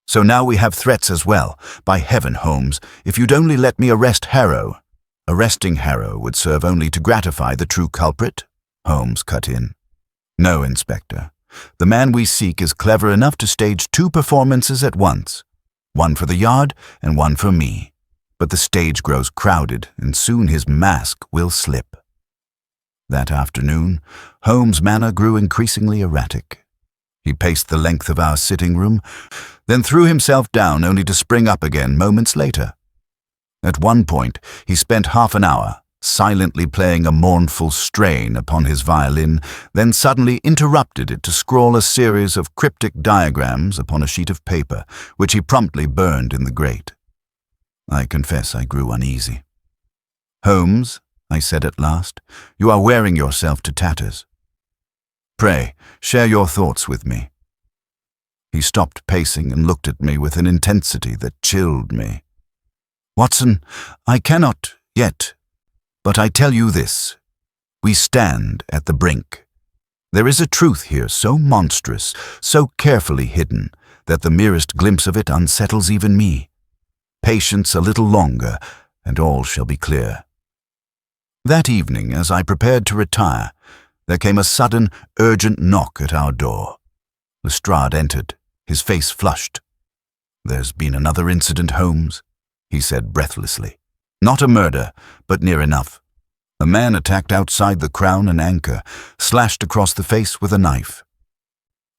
"So now we have threats as well. By heaven, Holmes, if you'd only let me arrest Harrow." "Arresting Harrow would serve only to gratify the true culprit," Holmes cut in. "No, Inspector. The man we seek is clever enough to stage 2 performances at once, one for the Yard and one for me. But the stage grows crowded, and soon his mask will slip." That afternoon, Holmes' manner grew increasingly erratic. He paced the length of our sitting room, then threw himself down only to spring up again moments later. At one point, he spent half an hour silently playing a mournful strain upon his violin, then suddenly interrupted it to scrawl a series of cryptic diagrams upon a sheet of paper, which he promptly burned in the grate. I confess I grew uneasy. "Holmes," I said at last, "you are wearing yourself to tatters. Pray, share your thoughts with me." He stopped pacing and looked at me with an intensity that chilled me. "Watson, I cannot yet, but I tell you this. We stand at the brink. There is a truth here so monstrous, so carefully hidden, that the merest glimpse of it unsettles even me. Patience a little longer, and all shall be clear." That evening, as I prepared to retire, there came a sudden, urgent knock at our door. Lestrade entered, his face flushed. "There's been another incident, Holmes," he said breathlessly. "Not a murder, but near enough. A man attacked outside the Crown and Anchor, slashed across the face with a knife.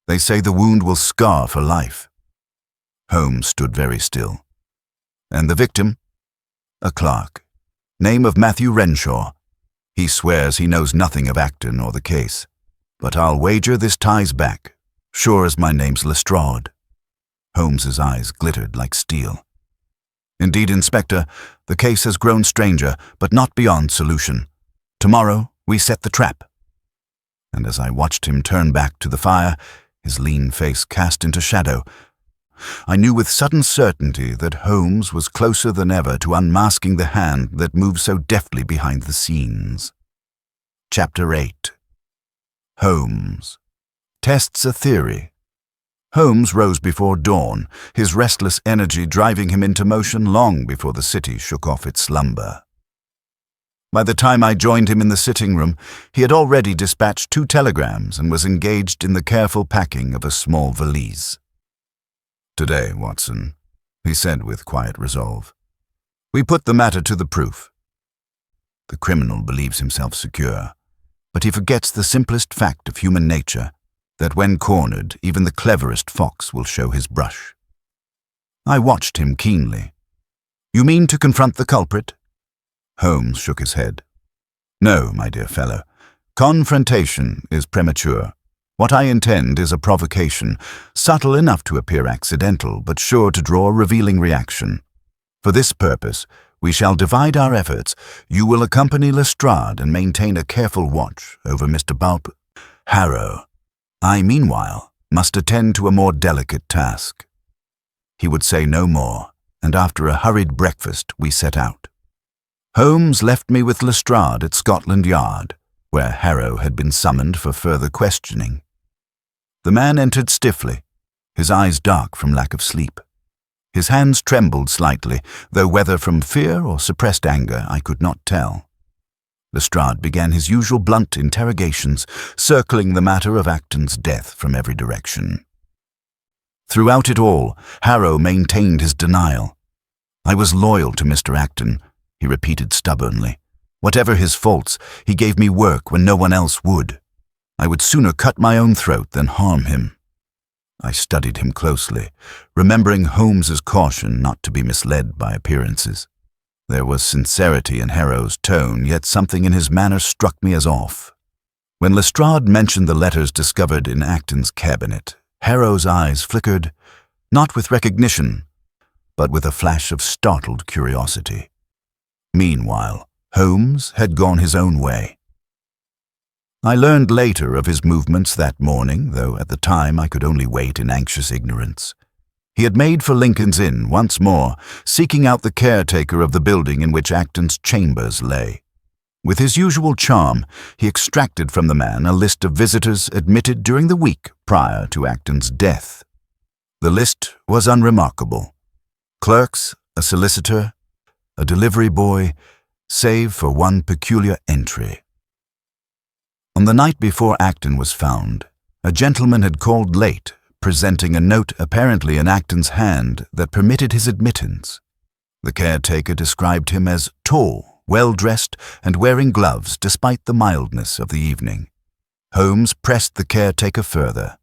They say the wound will scar for life." Holmes stood very still. "And the victim?" "A clerk. Name of Matthew Renshaw. He swears he knows nothing of Acton or the case. But I'll wager this ties back, sure as my name's Lestrade." Holmes's eyes glittered like steel. "Indeed, Inspector, the case has grown stranger, but not beyond solution. Tomorrow we set the trap." And as I watched him turn back to the fire, his lean face cast into shadow, I knew with sudden certainty that Holmes was closer than ever to unmasking the hand that moved so deftly behind the scenes. Chapter 8. Holmes tests a theory. Holmes rose before dawn, his restless energy driving him into motion long before the city shook off its slumber. By the time I joined him in the sitting room, he had already dispatched 2 telegrams and was engaged in the careful packing of a small valise. "Today, Watson," he said with quiet resolve, "we put the matter to the proof. The criminal believes himself secure, but he forgets the simplest fact of human nature, that when cornered, even the cleverest fox will show his brush." I watched him keenly. "You mean to confront the culprit?" Holmes shook his head. "No, my dear fellow. Confrontation is premature. What I intend is a provocation, subtle enough to appear accidental, but sure to draw a revealing reaction. For this purpose, we shall divide our efforts. You will accompany Lestrade and maintain a careful watch over Mr. Harrow. I, meanwhile, must attend to a more delicate task." He would say no more, and after a hurried breakfast we set out. Holmes left me with Lestrade at Scotland Yard, where Harrow had been summoned for further questioning. The man entered stiffly, his eyes dark from lack of sleep. His hands trembled slightly, though whether from fear or suppressed anger I could not tell. Lestrade began his usual blunt interrogations, circling the matter of Acton's death from every direction. Throughout it all, Harrow maintained his denial. "I was loyal to Mr. Acton," he repeated stubbornly. "Whatever his faults, he gave me work when no one else would. I would sooner cut my own throat than harm him." I studied him closely, remembering Holmes's caution not to be misled by appearances. There was sincerity in Harrow's tone, yet something in his manner struck me as off. When Lestrade mentioned the letters discovered in Acton's cabinet, Harrow's eyes flickered, not with recognition, but with a flash of startled curiosity. Meanwhile, Holmes had gone his own way. I learned later of his movements that morning, though at the time I could only wait in anxious ignorance. He had made for Lincoln's Inn once more, seeking out the caretaker of the building in which Acton's chambers lay. With his usual charm, he extracted from the man a list of visitors admitted during the week prior to Acton's death. The list was unremarkable. Clerks, a solicitor, a delivery boy, save for one peculiar entry. On the night before Acton was found, a gentleman had called late, presenting a note apparently in Acton's hand that permitted his admittance. The caretaker described him as tall, well-dressed, and wearing gloves despite the mildness of the evening. Holmes pressed the caretaker further.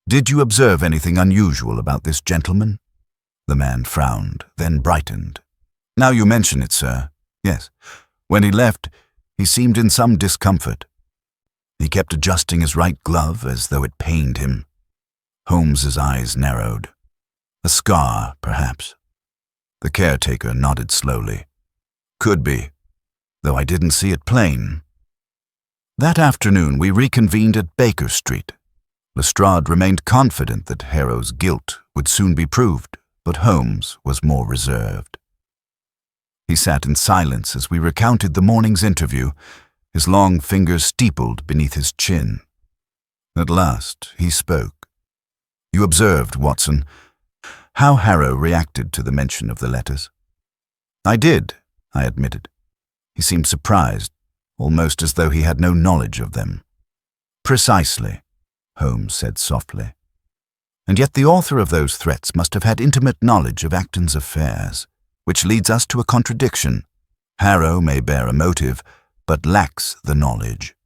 "Did you observe anything unusual about this gentleman?" The man frowned, then brightened. "Now you mention it, sir. Yes. When he left, he seemed in some discomfort. He kept adjusting his right glove as though it pained him." Holmes's eyes narrowed. "A scar, perhaps." The caretaker nodded slowly. "Could be, though I didn't see it plain." That afternoon we reconvened at Baker Street. Lestrade remained confident that Harrow's guilt would soon be proved, but Holmes was more reserved. He sat in silence as we recounted the morning's interview, his long fingers steepled beneath his chin. At last he spoke. "You observed, Watson, how Harrow reacted to the mention of the letters?" "I did," I admitted. "He seemed surprised, almost as though he had no knowledge of them." "Precisely," Holmes said softly. "And yet the author of those threats must have had intimate knowledge of Acton's affairs, which leads us to a contradiction. Harrow may bear a motive, but lacks the knowledge.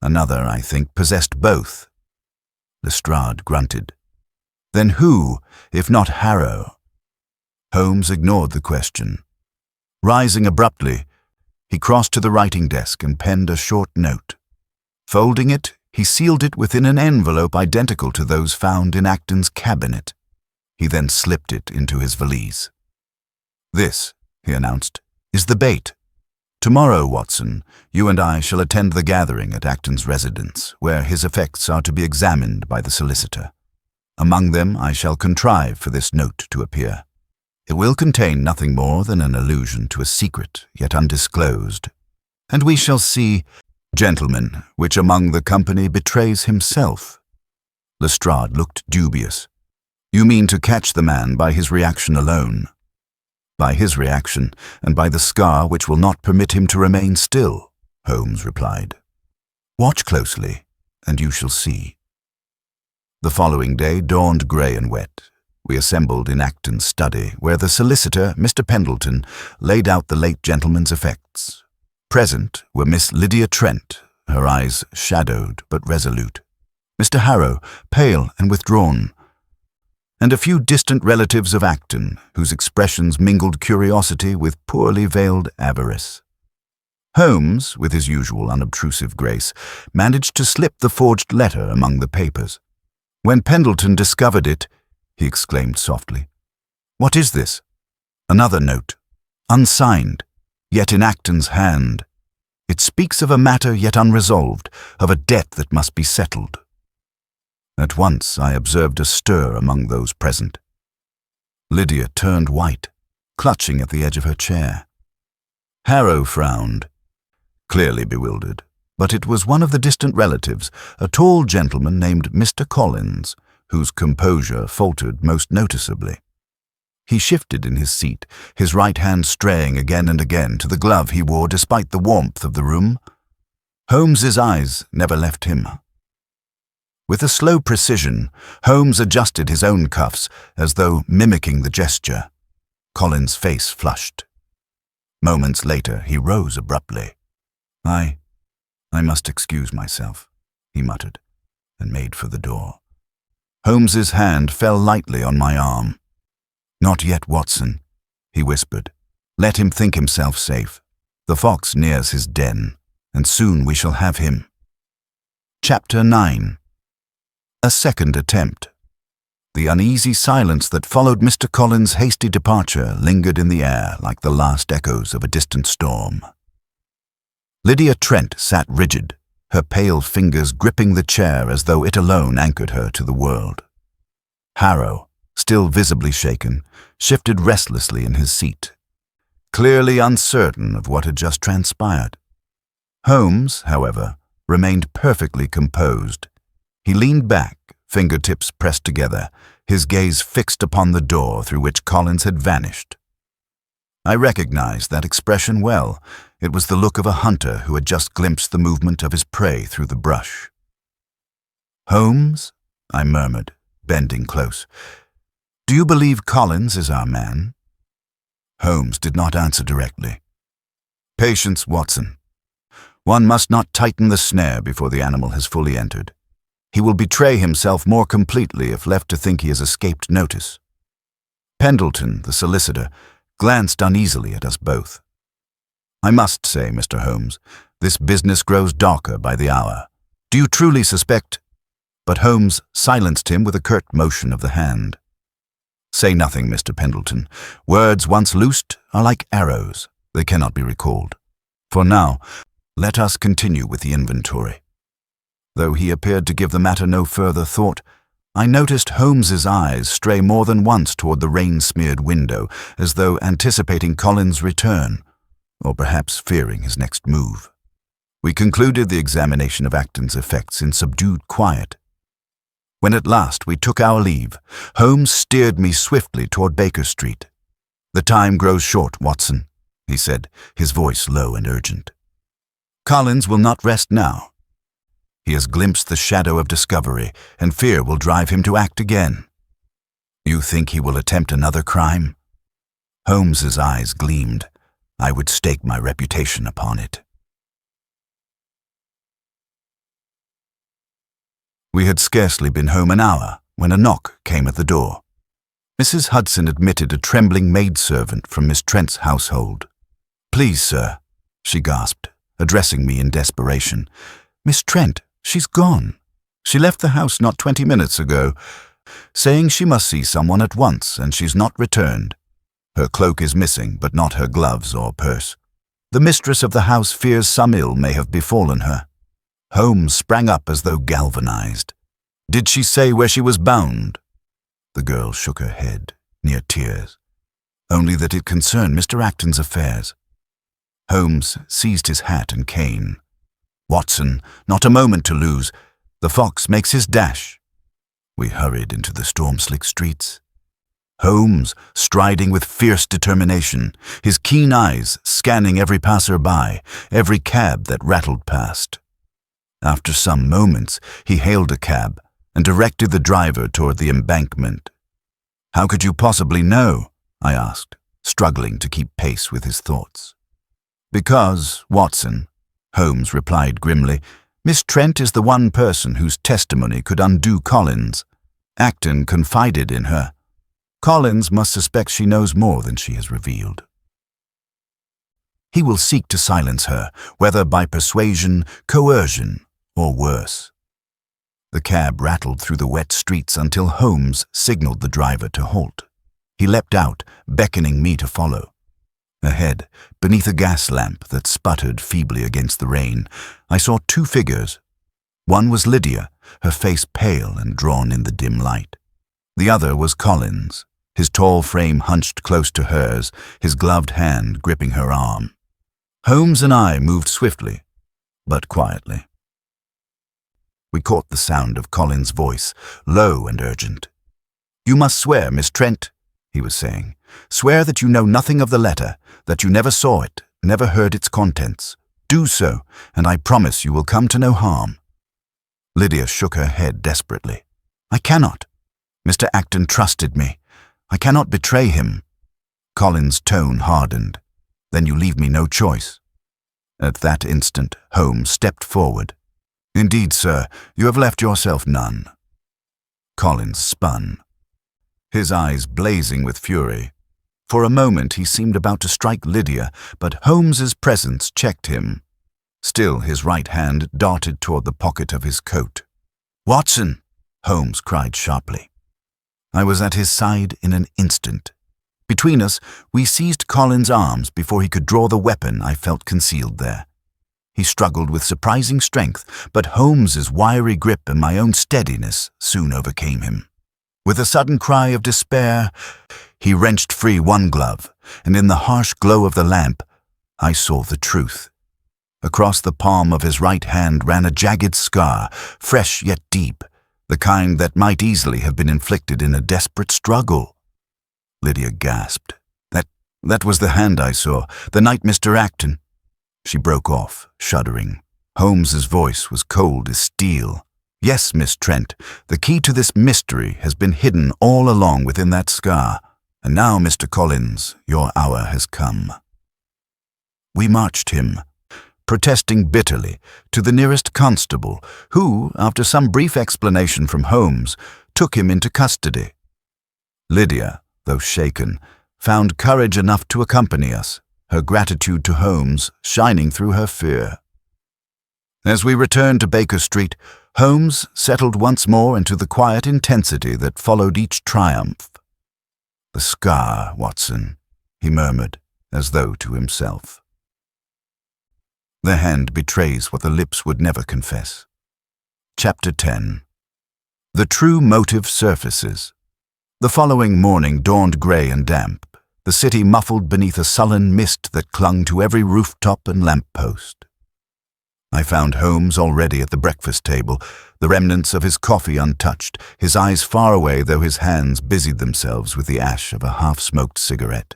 Another, I think, possessed both." Lestrade grunted. "Then who, if not Harrow?" Holmes ignored the question. Rising abruptly, he crossed to the writing desk and penned a short note. Folding it, he sealed it within an envelope identical to those found in Acton's cabinet. He then slipped it into his valise. "This," he announced, "is the bait. Tomorrow, Watson, you and I shall attend the gathering at Acton's residence, where his effects are to be examined by the solicitor. Among them I shall contrive for this note to appear. It will contain nothing more than an allusion to a secret yet undisclosed, and we shall see, gentlemen, which among the company betrays himself." Lestrade looked dubious. "You mean to catch the man by his reaction alone?" "By his reaction, and by the scar which will not permit him to remain still," Holmes replied. "Watch closely, and you shall see." The following day dawned grey and wet. We assembled in Acton's study, where the solicitor, Mr. Pendleton, laid out the late gentleman's effects. Present were Miss Lydia Trent, her eyes shadowed but resolute, Mr. Harrow, pale and withdrawn, and a few distant relatives of Acton, whose expressions mingled curiosity with poorly veiled avarice. Holmes, with his usual unobtrusive grace, managed to slip the forged letter among the papers. When Pendleton discovered it, he exclaimed softly, "What is this?" "Another note, unsigned, yet in Acton's hand. It speaks of a matter yet unresolved, of a debt that must be settled." At once I observed a stir among those present. Lydia turned white, clutching at the edge of her chair. Harrow frowned, clearly bewildered, but it was one of the distant relatives, a tall gentleman named Mr. Collins, whose composure faltered most noticeably. He shifted in his seat, his right hand straying again and again to the glove he wore despite the warmth of the room. Holmes's eyes never left him. With a slow precision, Holmes adjusted his own cuffs as though mimicking the gesture. Collins' face flushed. Moments later, he rose abruptly. I must excuse myself," he muttered, and made for the door. Holmes's hand fell lightly on my arm. "Not yet, Watson," he whispered. "Let him think himself safe. The fox nears his den, and soon we shall have him." Chapter 9. A second attempt. The uneasy silence that followed Mr. Collins' hasty departure lingered in the air like the last echoes of a distant storm. Lydia Trent sat rigid, her pale fingers gripping the chair as though it alone anchored her to the world. Harrow, still visibly shaken, shifted restlessly in his seat, clearly uncertain of what had just transpired. Holmes, however, remained perfectly composed. He leaned back, fingertips pressed together, his gaze fixed upon the door through which Collins had vanished. I recognized that expression well. It was the look of a hunter who had just glimpsed the movement of his prey through the brush. "Holmes," I murmured, bending close, "do you believe Collins is our man?" Holmes did not answer directly. "Patience, Watson. One must not tighten the snare before the animal has fully entered. He will betray himself more completely if left to think he has escaped notice." Pendleton, the solicitor, glanced uneasily at us both. "I must say, Mr. Holmes, this business grows darker by the hour. Do you truly suspect—" But Holmes silenced him with a curt motion of the hand. "Say nothing, Mr. Pendleton. Words once loosed are like arrows. They cannot be recalled. For now, let us continue with the inventory." Though he appeared to give the matter no further thought, I noticed Holmes's eyes stray more than once toward the rain-smeared window, as though anticipating Collins' return, or perhaps fearing his next move. We concluded the examination of Acton's effects in subdued quiet. When at last we took our leave, Holmes steered me swiftly toward Baker Street. "The time grows short, Watson," he said, his voice low and urgent. "Collins will not rest now. He has glimpsed the shadow of discovery, and fear will drive him to act again. You think he will attempt another crime?" Holmes's eyes gleamed. I would stake my reputation upon it. We had scarcely been home an hour when a knock came at the door. Mrs. Hudson admitted a trembling maidservant from Miss Trent's household. "Please, sir," she gasped, addressing me in desperation. "Miss Trent, she's gone. She left the house not 20 minutes ago, saying she must see someone at once, and she's not returned. Her cloak is missing, but not her gloves or purse. The mistress of the house fears some ill may have befallen her." Holmes sprang up as though galvanized. "Did she say where she was bound?" The girl shook her head, near tears. "Only that it concerned Mr. Acton's affairs." Holmes seized his hat and cane. "Watson, not a moment to lose. The fox makes his dash." We hurried into the storm-slick streets. Holmes striding with fierce determination, his keen eyes scanning every passer-by, every cab that rattled past. After some moments, he hailed a cab and directed the driver toward the embankment. "How could you possibly know?" I asked, struggling to keep pace with his thoughts. "Because, Watson," Holmes replied grimly, "Miss Trent is the one person whose testimony could undo Collins. Acton confided in her. Collins must suspect she knows more than she has revealed. He will seek to silence her, whether by persuasion, coercion, or worse." The cab rattled through the wet streets until Holmes signaled the driver to halt. He leapt out, beckoning me to follow. Ahead, beneath a gas lamp that sputtered feebly against the rain, I saw two figures. One was Lydia, her face pale and drawn in the dim light. The other was Collins, his tall frame hunched close to hers, his gloved hand gripping her arm. Holmes and I moved swiftly, but quietly. We caught the sound of Collins' voice, low and urgent. "You must swear, Miss Trent," he was saying. "Swear that you know nothing of the letter, that you never saw it, never heard its contents. Do so, and I promise you will come to no harm." Lydia shook her head desperately. "I cannot. Mr. Acton trusted me. I cannot betray him." Collins' tone hardened. "Then you leave me no choice." At that instant, Holmes stepped forward. "Indeed, sir, you have left yourself none." Collins spun, his eyes blazing with fury. For a moment he seemed about to strike Lydia, but Holmes's presence checked him. Still his right hand darted toward the pocket of his coat. "Watson!" Holmes cried sharply. I was at his side in an instant. Between us, we seized Collins' arms before he could draw the weapon I felt concealed there. He struggled with surprising strength, but Holmes's wiry grip and my own steadiness soon overcame him. With a sudden cry of despair, he wrenched free one glove, and in the harsh glow of the lamp, I saw the truth. Across the palm of his right hand ran a jagged scar, fresh yet deep, the kind that might easily have been inflicted in a desperate struggle. Lydia gasped. That was the hand I saw, the night Mr. Acton." She broke off, shuddering. Holmes's voice was cold as steel. "Yes, Miss Trent, the key to this mystery has been hidden all along within that scar. And now, Mr. Collins, your hour has come." We marched him, protesting bitterly, to the nearest constable, who, after some brief explanation from Holmes, took him into custody. Lydia, though shaken, found courage enough to accompany us, her gratitude to Holmes shining through her fear. As we returned to Baker Street, Holmes settled once more into the quiet intensity that followed each triumph. "The scar, Watson," he murmured, as though to himself. The hand betrays what the lips would never confess. Chapter 10. The true motive surfaces. The following morning dawned grey and damp, the city muffled beneath a sullen mist that clung to every rooftop and lamp-post. I found Holmes already at the breakfast table, the remnants of his coffee untouched, his eyes far away though his hands busied themselves with the ash of a half-smoked cigarette.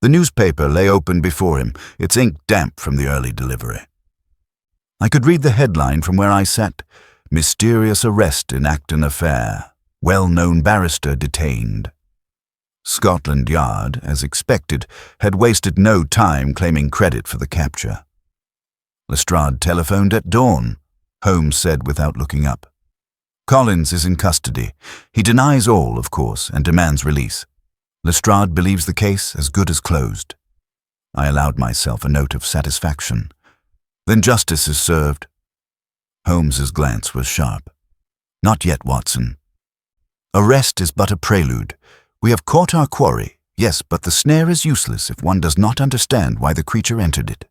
The newspaper lay open before him, its ink damp from the early delivery. I could read the headline from where I sat: Mysterious Arrest in Acton Affair. Well-known barrister detained. Scotland Yard, as expected, had wasted no time claiming credit for the capture. Lestrade telephoned at dawn, Holmes said without looking up. Collins is in custody. He denies all, of course, and demands release. Lestrade believes the case as good as closed. I allowed myself a note of satisfaction. Then justice is served. Holmes's glance was sharp. Not yet, Watson. Arrest is but a prelude. We have caught our quarry, yes, but the snare is useless if one does not understand why the creature entered it.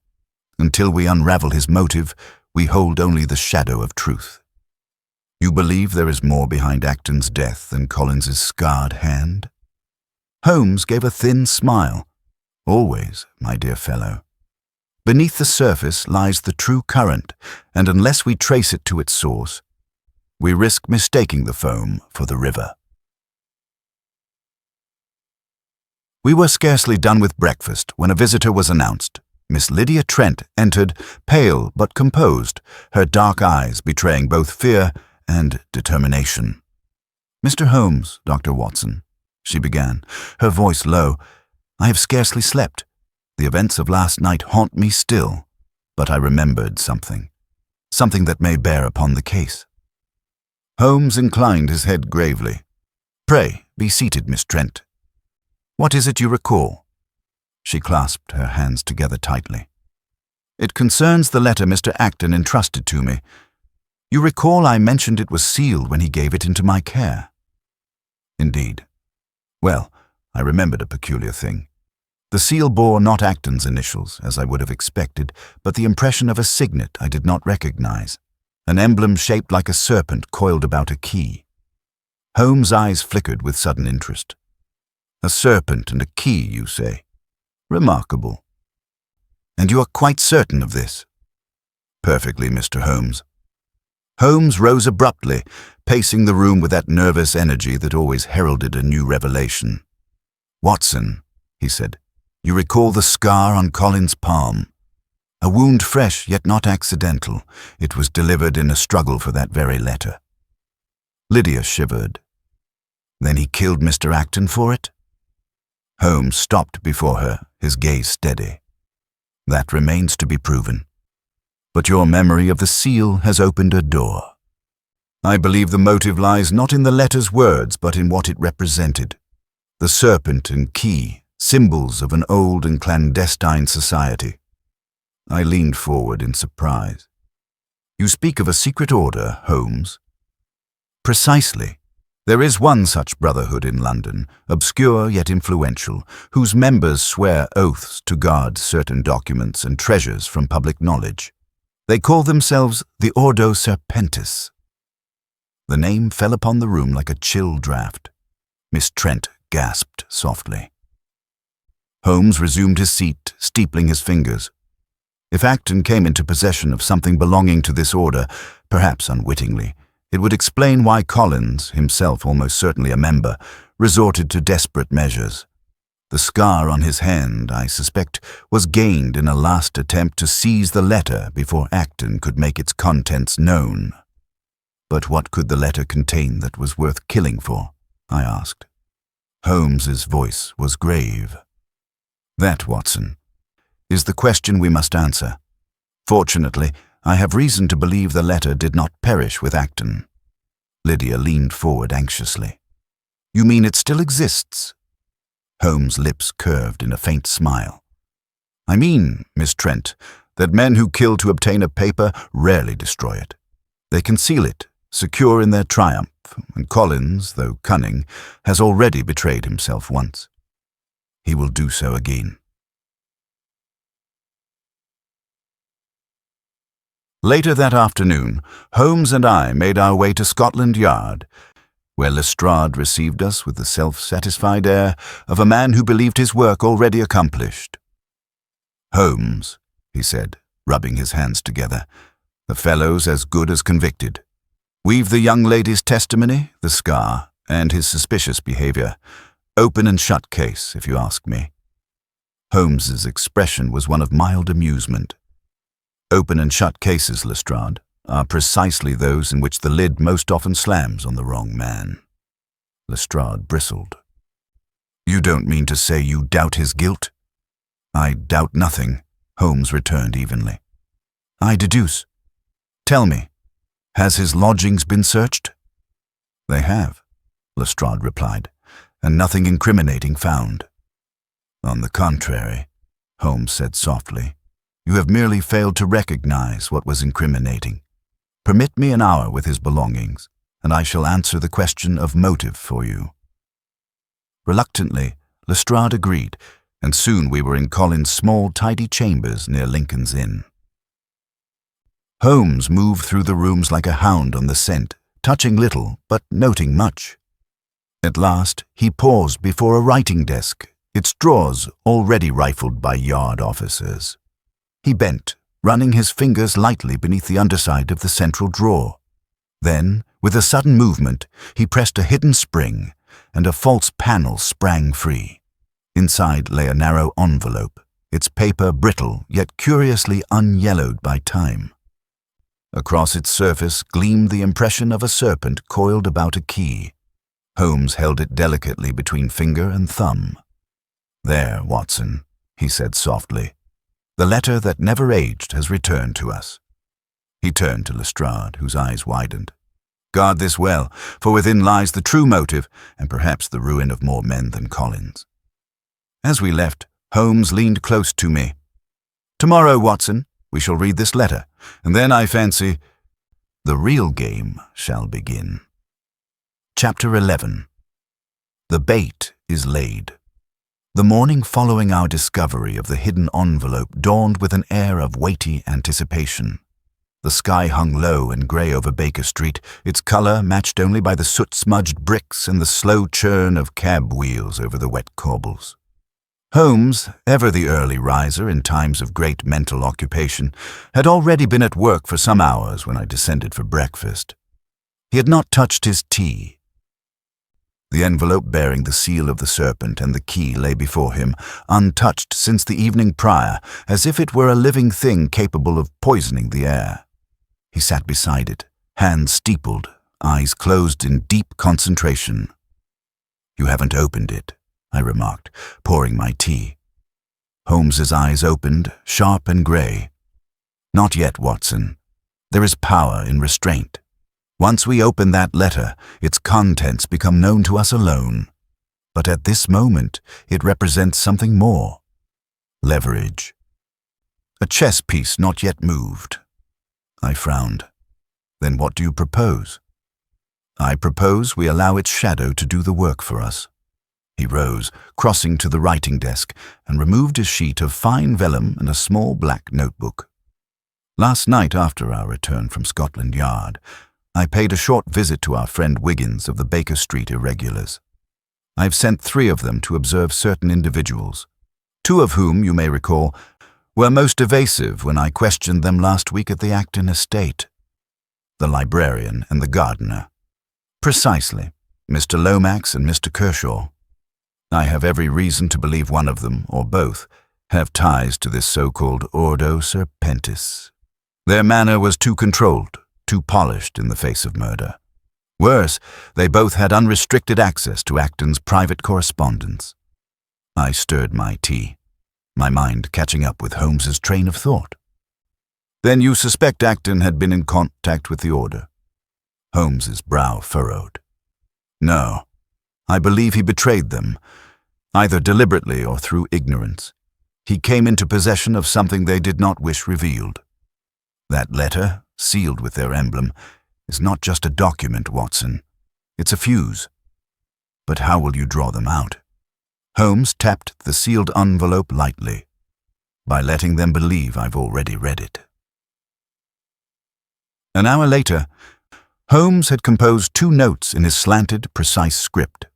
Until we unravel his motive, we hold only the shadow of truth. You believe there is more behind Acton's death than Collins's scarred hand? Holmes gave a thin smile. Always, my dear fellow. Beneath the surface lies the true current, and unless we trace it to its source, we risk mistaking the foam for the river. We were scarcely done with breakfast when a visitor was announced. Miss Lydia Trent entered, pale but composed, her dark eyes betraying both fear and determination. "Mr. Holmes, Dr. Watson," she began, her voice low. "I have scarcely slept. The events of last night haunt me still, but I remembered something that may bear upon the case." Holmes inclined his head gravely. "Pray, be seated, Miss Trent. What is it you recall?" She clasped her hands together tightly. "It concerns the letter Mr. Acton entrusted to me. You recall I mentioned it was sealed when he gave it into my care." "Indeed. Well, I remembered a peculiar thing. The seal bore not Acton's initials, as I would have expected, but the impression of a signet I did not recognize, an emblem shaped like a serpent coiled about a key." Holmes' eyes flickered with sudden interest. "A serpent and a key, you say? Remarkable. And you are quite certain of this?" "Perfectly, Mr. Holmes." Holmes rose abruptly, pacing the room with that nervous energy that always heralded a new revelation. "Watson," he said, "you recall the scar on Collins' palm. A wound fresh, yet not accidental. It was delivered in a struggle for that very letter." Lydia shivered. "Then he killed Mr. Acton for it?" Holmes stopped before her, his gaze steady. "That remains to be proven. But your memory of the seal has opened a door. I believe the motive lies not in the letter's words, but in what it represented. The serpent and key, symbols of an old and clandestine society." I leaned forward in surprise. "You speak of a secret order, Holmes?" "Precisely. There is one such brotherhood in London, obscure yet influential, whose members swear oaths to guard certain documents and treasures from public knowledge. They call themselves the Ordo Serpentis." The name fell upon the room like a chill draught. Miss Trent gasped softly. Holmes resumed his seat, steepling his fingers. If Acton came into possession of something belonging to this order, perhaps unwittingly, it would explain why Collins, himself almost certainly a member, resorted to desperate measures. The scar on his hand, I suspect, was gained in a last attempt to seize the letter before Acton could make its contents known. "But what could the letter contain that was worth killing for?" I asked. Holmes's voice was grave. "That, Watson, is the question we must answer. Fortunately, I have reason to believe the letter did not perish with Acton." Lydia leaned forward anxiously. "You mean it still exists?" Holmes' lips curved in a faint smile. "I mean, Miss Trent, that men who kill to obtain a paper rarely destroy it. They conceal it, secure in their triumph, and Collins, though cunning, has already betrayed himself once. He will do so again." Later that afternoon, Holmes and I made our way to Scotland Yard, where Lestrade received us with the self-satisfied air of a man who believed his work already accomplished. "Holmes," he said, rubbing his hands together, "the fellow's as good as convicted. We've the young lady's testimony, the scar, and his suspicious behavior. Open and shut case, if you ask me." Holmes's expression was one of mild amusement. Open and shut cases, Lestrade, are precisely those in which the lid most often slams on the wrong man. Lestrade bristled. "You don't mean to say you doubt his guilt?" "I doubt nothing," Holmes returned evenly. "I deduce. Tell me, has his lodgings been searched?" "They have," Lestrade replied, "and nothing incriminating found." "On the contrary," Holmes said softly, "you have merely failed to recognize what was incriminating. Permit me an hour with his belongings, and I shall answer the question of motive for you." Reluctantly, Lestrade agreed, and soon we were in Colin's small, tidy chambers near Lincoln's Inn. Holmes moved through the rooms like a hound on the scent, touching little, but noting much. At last, he paused before a writing desk, its drawers already rifled by yard officers. He bent, running his fingers lightly beneath the underside of the central drawer. Then, with a sudden movement, he pressed a hidden spring, and a false panel sprang free. Inside lay a narrow envelope, its paper brittle yet curiously unyellowed by time. Across its surface gleamed the impression of a serpent coiled about a key. Holmes held it delicately between finger and thumb. "There, Watson," he said softly. "The letter that never aged has returned to us." He turned to Lestrade, whose eyes widened. "Guard this well, for within lies the true motive, and perhaps the ruin of more men than Collins." As we left, Holmes leaned close to me. "Tomorrow, Watson, we shall read this letter, and then I fancy the real game shall begin." Chapter 11. The bait is laid. The morning following our discovery of the hidden envelope dawned with an air of weighty anticipation. The sky hung low and grey over Baker Street, its colour matched only by the soot-smudged bricks and the slow churn of cab wheels over the wet cobbles. Holmes, ever the early riser in times of great mental occupation, had already been at work for some hours when I descended for breakfast. He had not touched his tea. The envelope bearing the seal of the serpent and the key lay before him, untouched since the evening prior, as if it were a living thing capable of poisoning the air. He sat beside it, hands steepled, eyes closed in deep concentration. "You haven't opened it," I remarked, pouring my tea. Holmes's eyes opened, sharp and grey. "Not yet, Watson. There is power in restraint. Once we open that letter, its contents become known to us alone. But at this moment, it represents something more. Leverage. A chess piece not yet moved." I frowned. "Then what do you propose?" "I propose we allow its shadow to do the work for us." He rose, crossing to the writing desk, and removed his sheet of fine vellum and a small black notebook. Last night, after our return from Scotland Yard, I paid a short visit to our friend Wiggins of the Baker Street Irregulars. I've sent 3 of them to observe certain individuals, 2 of whom, you may recall, were most evasive when I questioned them last week at the Acton estate. The librarian and the gardener. Precisely, Mr. Lomax and Mr. Kershaw. I have every reason to believe one of them, or both, have ties to this so-called Ordo Serpentis. Their manner was too controlled, too polished in the face of murder. Worse, they both had unrestricted access to Acton's private correspondence. I stirred my tea, my mind catching up with Holmes's train of thought. "Then you suspect Acton had been in contact with the Order?" Holmes's brow furrowed. "No, I believe he betrayed them, either deliberately or through ignorance. He came into possession of something they did not wish revealed. That letter, sealed with their emblem, is not just a document, Watson. It's a fuse. But how will you draw them out?" Holmes tapped the sealed envelope lightly. "By letting them believe I've already read it." An hour later, Holmes had composed 2 notes in his slanted, precise script.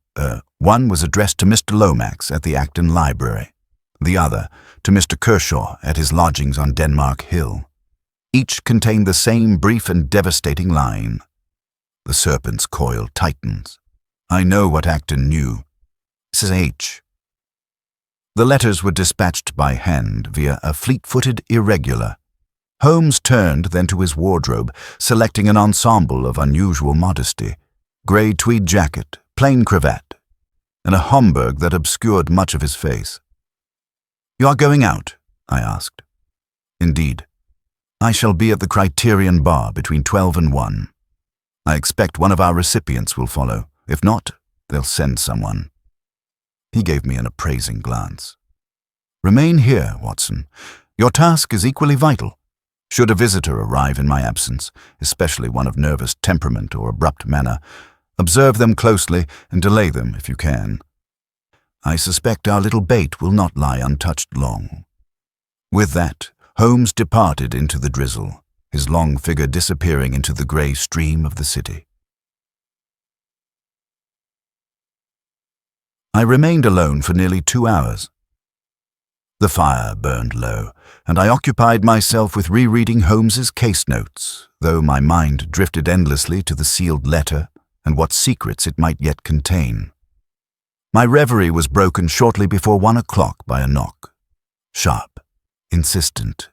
One was addressed to Mr. Lomax at the Acton Library, the other to Mr. Kershaw at his lodgings on Denmark Hill. Each contained the same brief and devastating line. The serpent's coil tightens. I know what Acton knew. Mrs. H. The letters were dispatched by hand via a fleet-footed irregular. Holmes turned then to his wardrobe, selecting an ensemble of unusual modesty: grey tweed jacket, plain cravat, and a Homburg that obscured much of his face. "You are going out?" I asked. "Indeed. I shall be at the Criterion Bar between 12 and 1. I expect one of our recipients will follow. If not, they'll send someone." He gave me an appraising glance. "Remain here, Watson. Your task is equally vital. Should a visitor arrive in my absence, especially one of nervous temperament or abrupt manner, observe them closely and delay them if you can. I suspect our little bait will not lie untouched long." With that, Holmes departed into the drizzle, his long figure disappearing into the grey stream of the city. I remained alone for nearly 2 hours. The fire burned low, and I occupied myself with rereading Holmes's case notes, though my mind drifted endlessly to the sealed letter and what secrets it might yet contain. My reverie was broken shortly before 1 o'clock by a knock. Sharp, insistent.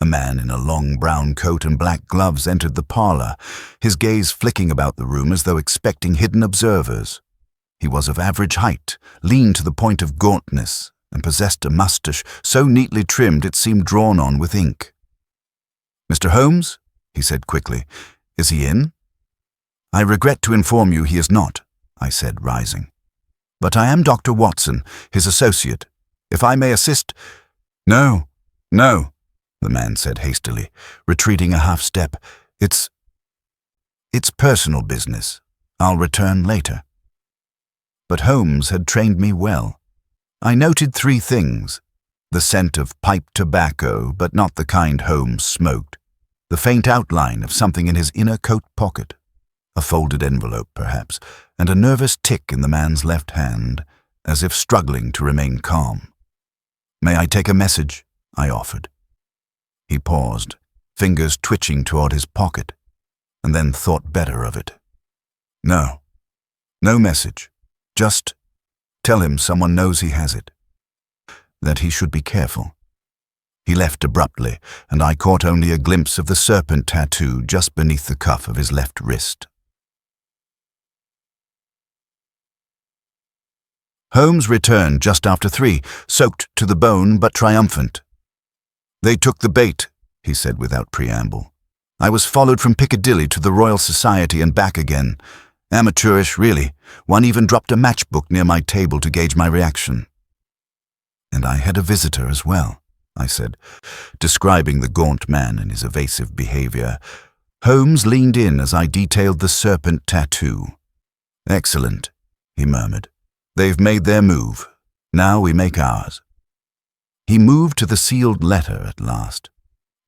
A man in a long brown coat and black gloves entered the parlor, his gaze flicking about the room as though expecting hidden observers. He was of average height, lean to the point of gauntness, and possessed a moustache so neatly trimmed it seemed drawn on with ink. "Mr. Holmes?" he said quickly. "Is he in?" "I regret to inform you he is not," I said, rising. "But I am Dr. Watson, his associate. If I may assist—" "No, no," the man said hastily, retreating a half step. It's personal business. I'll return later." But Holmes had trained me well. I noted 3 things: the scent of pipe tobacco, but not the kind Holmes smoked, the faint outline of something in his inner coat pocket, a folded envelope perhaps, and a nervous tick in the man's left hand, as if struggling to remain calm. "May I take a message?" I offered. He paused, fingers twitching toward his pocket, and then thought better of it. "No message. Just tell him someone knows he has it. That he should be careful." He left abruptly, and I caught only a glimpse of the serpent tattoo just beneath the cuff of his left wrist. Holmes returned just after 3, soaked to the bone but triumphant. "They took the bait," he said without preamble. "I was followed from Piccadilly to the Royal Society and back again. Amateurish, really. One even dropped a matchbook near my table to gauge my reaction." "And I had a visitor as well," I said, describing the gaunt man and his evasive behavior. Holmes leaned in as I detailed the serpent tattoo. "Excellent," he murmured. "They've made their move. Now we make ours." He moved to the sealed letter at last.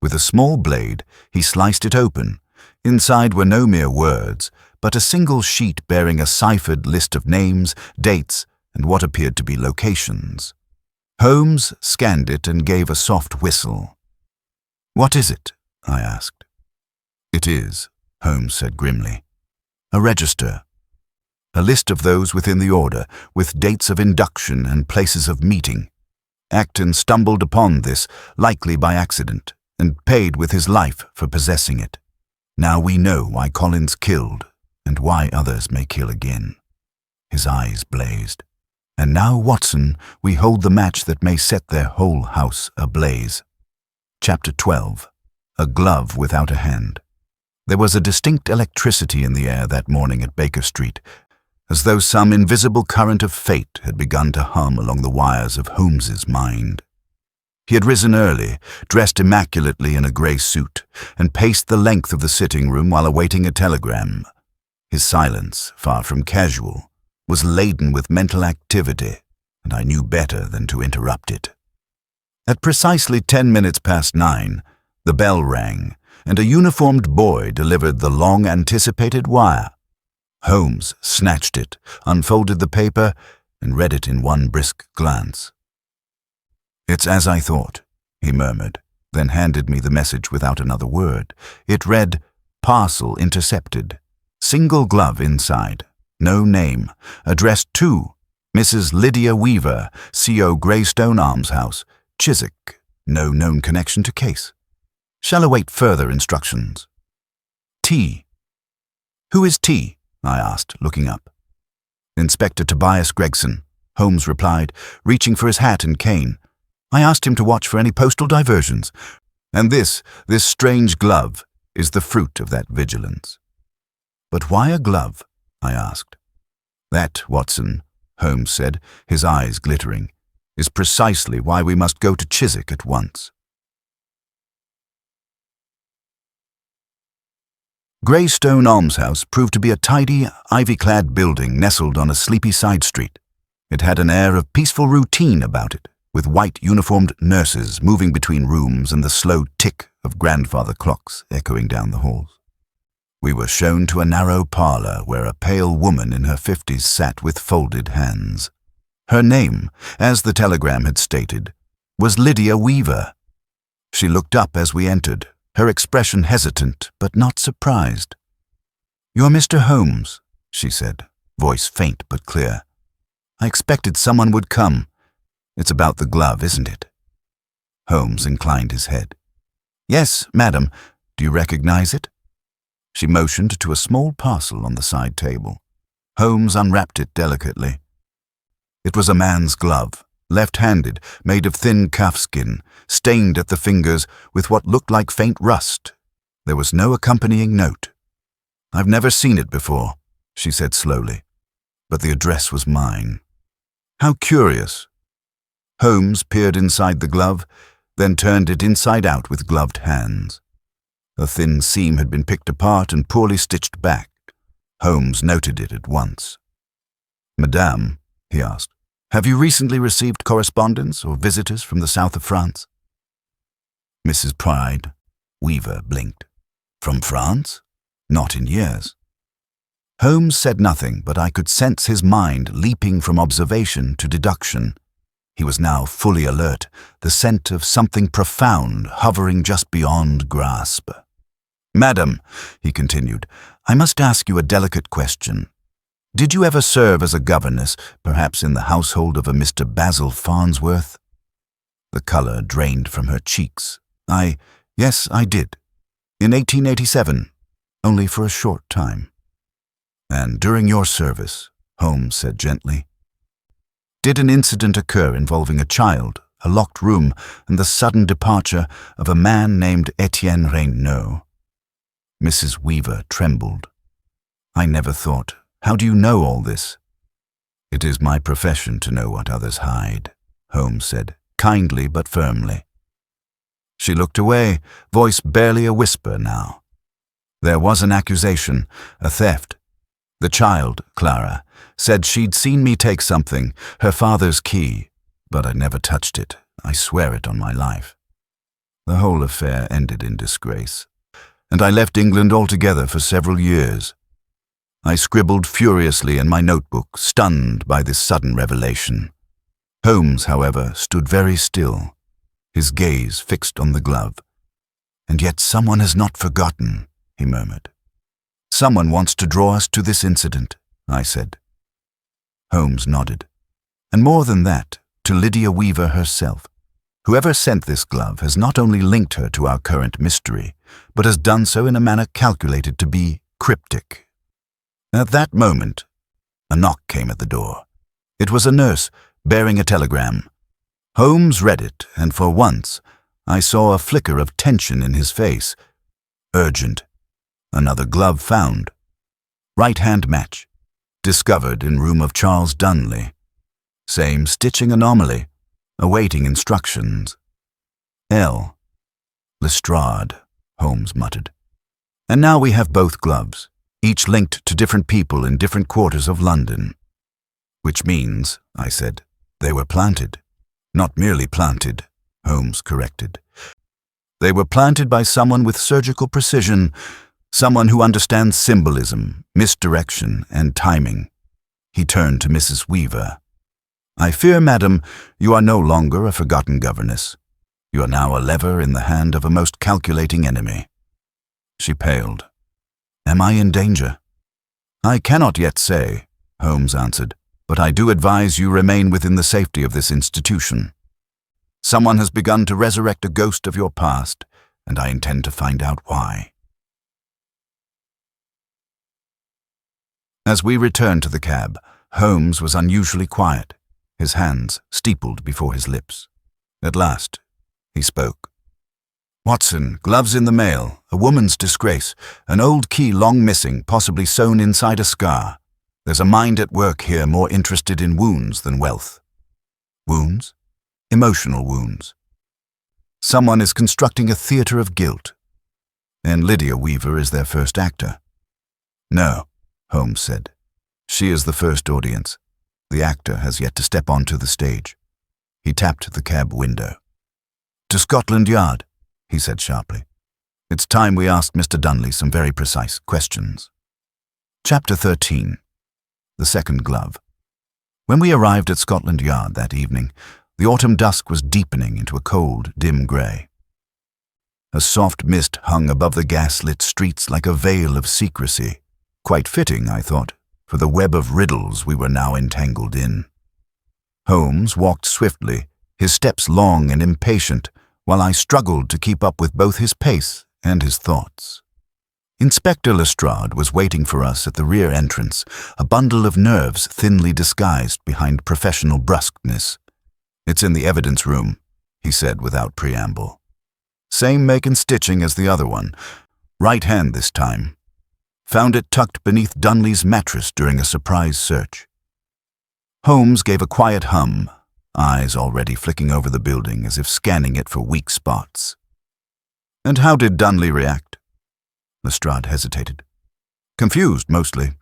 With a small blade, he sliced it open. Inside were no mere words, but a single sheet bearing a ciphered list of names, dates, and what appeared to be locations. Holmes scanned it and gave a soft whistle. "What is it?" I asked. "It is," Holmes said grimly, "a register. A list of those within the order, with dates of induction and places of meeting. Acton stumbled upon this, likely by accident, and paid with his life for possessing it. Now we know why Collins killed, and why others may kill again." His eyes blazed. "And now, Watson, we hold the match that may set their whole house ablaze." Chapter 12. A glove without a hand. There was a distinct electricity in the air that morning at Baker Street, as though some invisible current of fate had begun to hum along the wires of Holmes's mind. He had risen early, dressed immaculately in a grey suit, and paced the length of the sitting room while awaiting a telegram. His silence, far from casual, was laden with mental activity, and I knew better than to interrupt it. At precisely 10 minutes past 9, the bell rang, and a uniformed boy delivered the long-anticipated wire. Holmes snatched it, unfolded the paper, and read it in one brisk glance. "It's as I thought," he murmured, then handed me the message without another word. It read, "Parcel intercepted. Single glove inside. No name. Addressed to Mrs. Lydia Weaver, C.O. Greystone Almshouse, Chiswick. No known connection to case. Shall await further instructions. T." "Who is T?" I asked, looking up. "Inspector Tobias Gregson," Holmes replied, reaching for his hat and cane. "I asked him to watch for any postal diversions, and this strange glove is the fruit of that vigilance." "But why a glove?" I asked. "That, Watson," Holmes said, his eyes glittering, "is precisely why we must go to Chiswick at once." Greystone Almshouse proved to be a tidy, ivy-clad building nestled on a sleepy side street. It had an air of peaceful routine about it, with white uniformed nurses moving between rooms and the slow tick of grandfather clocks echoing down the halls. We were shown to a narrow parlor where a pale woman in her 50s sat with folded hands. Her name, as the telegram had stated, was Lydia Weaver. She looked up as we entered, her expression hesitant but not surprised. "You're Mr. Holmes," she said, voice faint but clear. "I expected someone would come. It's about the glove, isn't it?" Holmes inclined his head. "Yes, madam. Do you recognize it?" She motioned to a small parcel on the side table. Holmes unwrapped it delicately. It was a man's glove, left-handed, made of thin calfskin, stained at the fingers with what looked like faint rust. There was no accompanying note. "I've never seen it before," she said slowly, "but the address was mine." "How curious." Holmes peered inside the glove, then turned it inside out with gloved hands. A thin seam had been picked apart and poorly stitched back. Holmes noted it at once. "Madame," he asked, "have you recently received correspondence or visitors from the south of France?" Mrs. Pride Weaver blinked. "From France? Not in years." Holmes said nothing, but I could sense his mind leaping from observation to deduction. He was now fully alert, the scent of something profound hovering just beyond grasp. "Madam," he continued, "I must ask you a delicate question. Did you ever serve as a governess, perhaps in the household of a Mr. Basil Farnsworth?" The color drained from her cheeks. Yes, I did. In 1887, only for a short time." "And during your service," Holmes said gently, "did an incident occur involving a child, a locked room, and the sudden departure of a man named Etienne Regnault?" Mrs. Weaver trembled. "I never thought. How do you know all this?" "It is my profession to know what others hide," Holmes said, kindly but firmly. She looked away, voice barely a whisper now. "There was an accusation, a theft. The child, Clara, said she'd seen me take something, her father's key, but I never touched it. I swear it on my life. The whole affair ended in disgrace, and I left England altogether for several years. I scribbled furiously in my notebook, stunned by this sudden revelation. Holmes, however, stood very still, his gaze fixed on the glove. "And yet someone has not forgotten," he murmured. "Someone wants to draw us to this incident," I said. Holmes nodded. "And more than that, to Lydia Weaver herself. Whoever sent this glove has not only linked her to our current mystery, but has done so in a manner calculated to be cryptic." At that moment, a knock came at the door. It was a nurse bearing a telegram. Holmes read it, and for once, I saw a flicker of tension in his face. Urgent. Another glove found. Right-hand match. Discovered in room of Charles Dunley. Same stitching anomaly. Awaiting instructions. L. Lestrade, Holmes muttered. "And now we have both gloves, each linked to different people in different quarters of London." "Which means," I said, "they were planted." "Not merely planted," Holmes corrected. They were planted by someone with surgical precision, someone who understands symbolism, misdirection, and timing. He turned to Mrs. Weaver. "I fear, madam, you are no longer a forgotten governess. You are now a lever in the hand of a most calculating enemy." She paled. "Am I in danger?" "I cannot yet say," Holmes answered, "but I do advise you remain within the safety of this institution. Someone has begun to resurrect a ghost of your past, and I intend to find out why." As we returned to the cab, Holmes was unusually quiet, his hands steepled before his lips. At last, he spoke. "Watson, gloves in the mail, a woman's disgrace, an old key long missing, possibly sewn inside a scar. There's a mind at work here more interested in wounds than wealth." "Wounds?" "Emotional wounds. Someone is constructing a theater of guilt. And Lydia Weaver is their first actor." "No," Holmes said. "She is the first audience. The actor has yet to step onto the stage." He tapped the cab window. "To Scotland Yard," he said sharply. "It's time we asked Mr. Dunley some very precise questions." Chapter 13. The Second Glove. When we arrived at Scotland Yard that evening, the autumn dusk was deepening into a cold, dim grey. A soft mist hung above the gas-lit streets like a veil of secrecy, quite fitting, I thought, for the web of riddles we were now entangled in. Holmes walked swiftly, his steps long and impatient, while I struggled to keep up with both his pace and his thoughts. Inspector Lestrade was waiting for us at the rear entrance, a bundle of nerves thinly disguised behind professional brusqueness. "It's in the evidence room," he said without preamble. "Same make and stitching as the other one. Right hand this time. Found it tucked beneath Dunley's mattress during a surprise search." Holmes gave a quiet hum, eyes already flicking over the building as if scanning it for weak spots. "And how did Dunley react?" Lestrade hesitated. "Confused, mostly.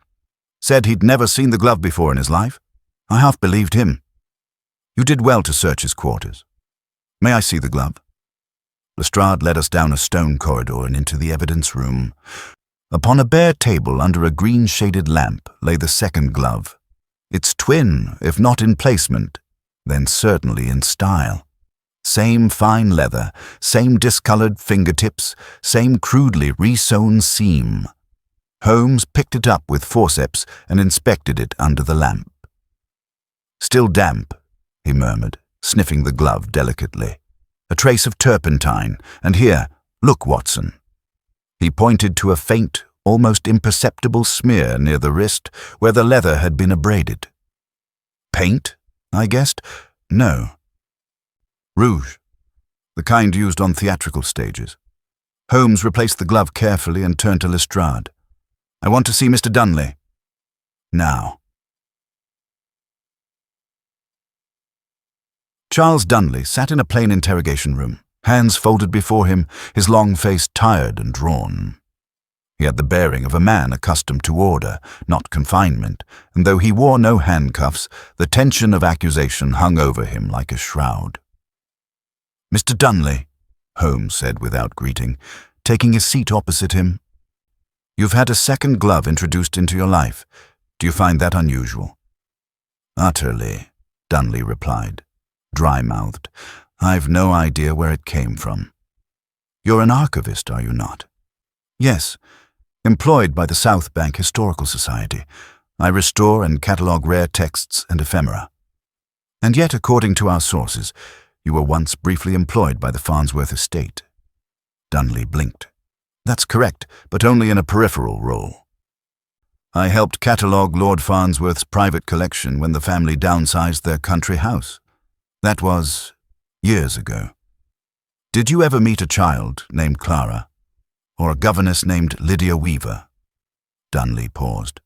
Said he'd never seen the glove before in his life. I half believed him. You did well to search his quarters. May I see the glove?" Lestrade led us down a stone corridor and into the evidence room. Upon a bare table under a green-shaded lamp lay the second glove. Its twin, if not in placement, then certainly in style. Same fine leather, same discolored fingertips, same crudely resewn seam. Holmes picked it up with forceps and inspected it under the lamp. "Still damp," he murmured, sniffing the glove delicately. "A trace of turpentine, and here, look, Watson." He pointed to a faint, almost imperceptible smear near the wrist where the leather had been abraded. "Paint?" I guessed. "No. Rouge, the kind used on theatrical stages." Holmes replaced the glove carefully and turned to Lestrade. "I want to see Mr. Dunley. Now." Charles Dunley sat in a plain interrogation room, hands folded before him, his long face tired and drawn. He had the bearing of a man accustomed to order, not confinement, and though he wore no handcuffs, the tension of accusation hung over him like a shroud. "Mr. Dunley," Holmes said without greeting, taking his seat opposite him, "you've had a second glove introduced into your life. Do you find that unusual?" "Utterly," Dunley replied, dry-mouthed. "I've no idea where it came from." "You're an archivist, are you not?" "Yes, employed by the South Bank Historical Society. I restore and catalogue rare texts and ephemera." "And yet, according to our sources, you were once briefly employed by the Farnsworth estate." Dunley blinked. "That's correct, but only in a peripheral role. I helped catalogue Lord Farnsworth's private collection when the family downsized their country house. That was years ago. Did you ever meet a child named Clara, or a governess named Lydia Weaver?" Dunley paused.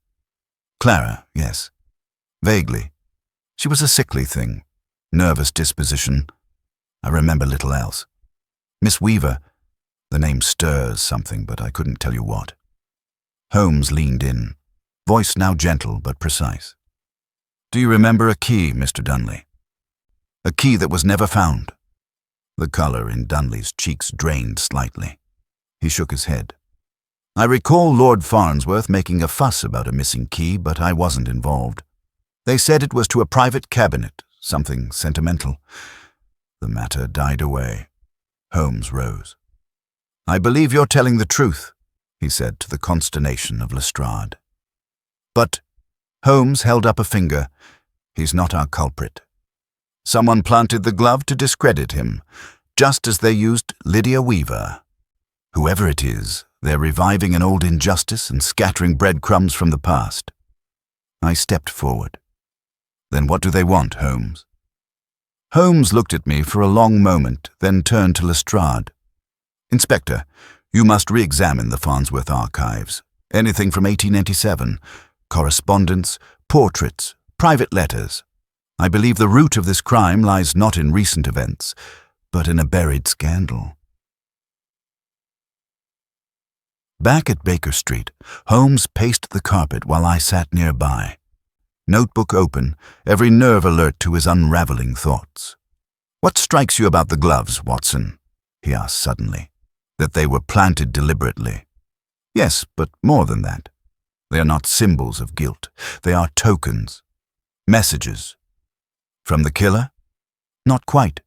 "Clara, yes. Vaguely. She was a sickly thing, nervous disposition. I remember little else. Miss Weaver, the name stirs something, but I couldn't tell you what." Holmes leaned in, voice now gentle but precise. "Do you remember a key, Mr. Dunley? A key that was never found?" The colour in Dunley's cheeks drained slightly. He shook his head. I recall Lord Farnsworth making a fuss about a missing key, but I wasn't involved. They said it was to a private cabinet, something sentimental. The matter died away. Holmes rose. I believe you're telling the truth, he said to the consternation of Lestrade. But Holmes held up a finger. He's not our culprit. Someone planted the glove to discredit him, just as they used Lydia Weaver. Whoever it is, they're reviving an old injustice and scattering breadcrumbs from the past. I stepped forward. Then what do they want, Holmes? Holmes looked at me for a long moment, then turned to Lestrade. Inspector, you must re-examine the Farnsworth archives. Anything from 1887, correspondence, portraits, private letters. I believe the root of this crime lies not in recent events, but in a buried scandal. Back at Baker Street, Holmes paced the carpet while I sat nearby. Notebook open, every nerve alert to his unraveling thoughts. What strikes you about the gloves, Watson? He asked suddenly. That they were planted deliberately. Yes, but more than that. They are not symbols of guilt. They are tokens. Messages. From the killer? Not quite.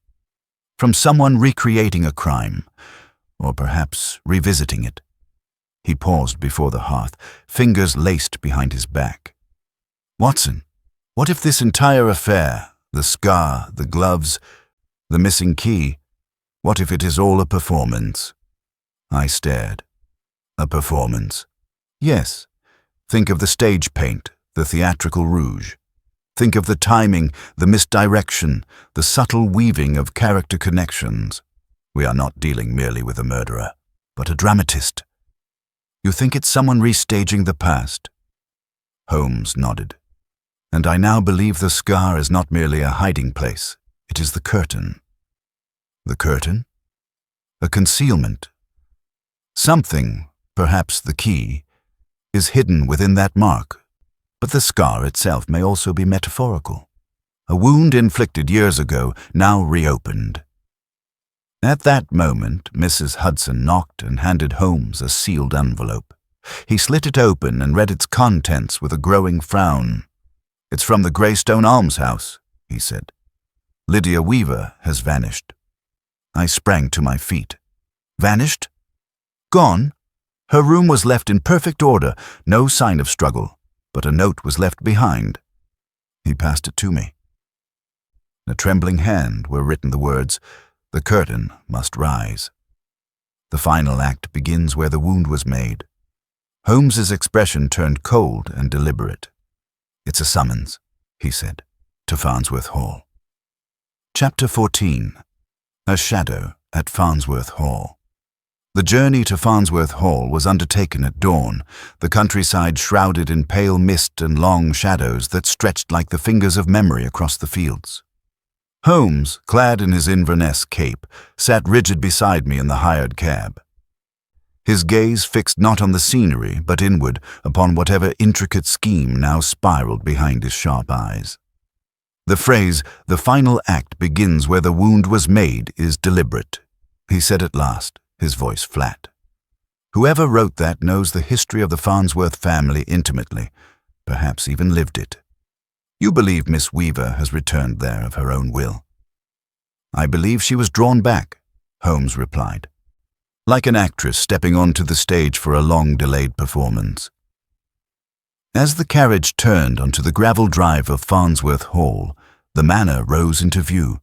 From someone recreating a crime, or perhaps revisiting it. He paused before the hearth, fingers laced behind his back. Watson, what if this entire affair, the scar, the gloves, the missing key, what if it is all a performance? I stared. A performance? Yes. Think of the stage paint, the theatrical rouge. Think of the timing, the misdirection, the subtle weaving of character connections. We are not dealing merely with a murderer, but a dramatist. You think it's someone restaging the past? Holmes nodded. And I now believe the scar is not merely a hiding place. It is the curtain. The curtain? A concealment. Something, perhaps the key, is hidden within that mark, but the scar itself may also be metaphorical. A wound inflicted years ago, now reopened. At that moment, Mrs. Hudson knocked and handed Holmes a sealed envelope. He slit it open and read its contents with a growing frown. It's from the Greystone Almshouse, he said. Lydia Weaver has vanished. I sprang to my feet. Vanished? Gone? Her room was left in perfect order, no sign of struggle, but a note was left behind. He passed it to me. In a trembling hand were written the words, "The curtain must rise." The final act begins where the wound was made. Holmes's expression turned cold and deliberate. It's a summons, he said, to Farnsworth Hall. Chapter 14. A Shadow at Farnsworth Hall. The journey to Farnsworth Hall was undertaken at dawn, the countryside shrouded in pale mist and long shadows that stretched like the fingers of memory across the fields. Holmes, clad in his Inverness cape, sat rigid beside me in the hired cab. His gaze fixed not on the scenery, but inward upon whatever intricate scheme now spiraled behind his sharp eyes. The phrase, "the final act begins where the wound was made," is deliberate, he said at last, his voice flat. Whoever wrote that knows the history of the Farnsworth family intimately, perhaps even lived it. You believe Miss Weaver has returned there of her own will? I believe she was drawn back, Holmes replied, like an actress stepping onto the stage for a long-delayed performance. As the carriage turned onto the gravel drive of Farnsworth Hall, the manor rose into view,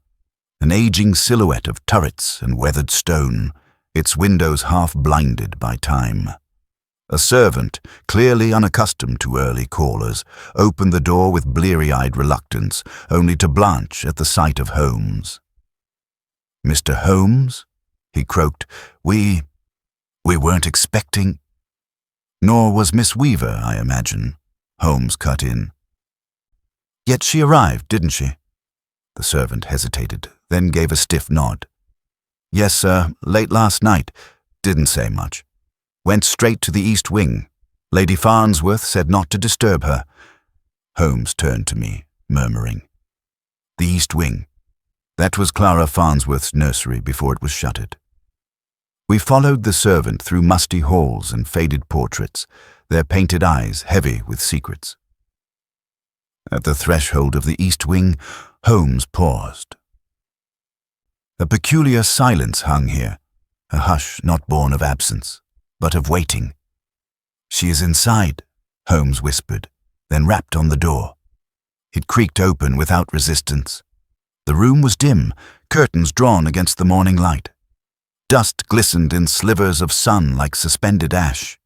an aging silhouette of turrets and weathered stone, its windows half blinded by time. A servant, clearly unaccustomed to early callers, opened the door with bleary-eyed reluctance, only to blanch at the sight of Holmes. "Mr. Holmes?" he croaked. We weren't expecting—" "Nor was Miss Weaver, I imagine," Holmes cut in. "Yet she arrived, didn't she?" The servant hesitated, then gave a stiff nod. "Yes, sir, late last night. Didn't say much. Went straight to the East Wing. Lady Farnsworth said not to disturb her." Holmes turned to me, murmuring, "The East Wing. That was Clara Farnsworth's nursery before it was shuttered. We followed the servant through musty halls and faded portraits, their painted eyes heavy with secrets. At the threshold of the east wing, Holmes paused. A peculiar silence hung here, a hush not born of absence, but of waiting. "She is inside," Holmes whispered, then rapped on the door. It creaked open without resistance. The room was dim, curtains drawn against the morning light. Dust glistened in slivers of sun like suspended ash.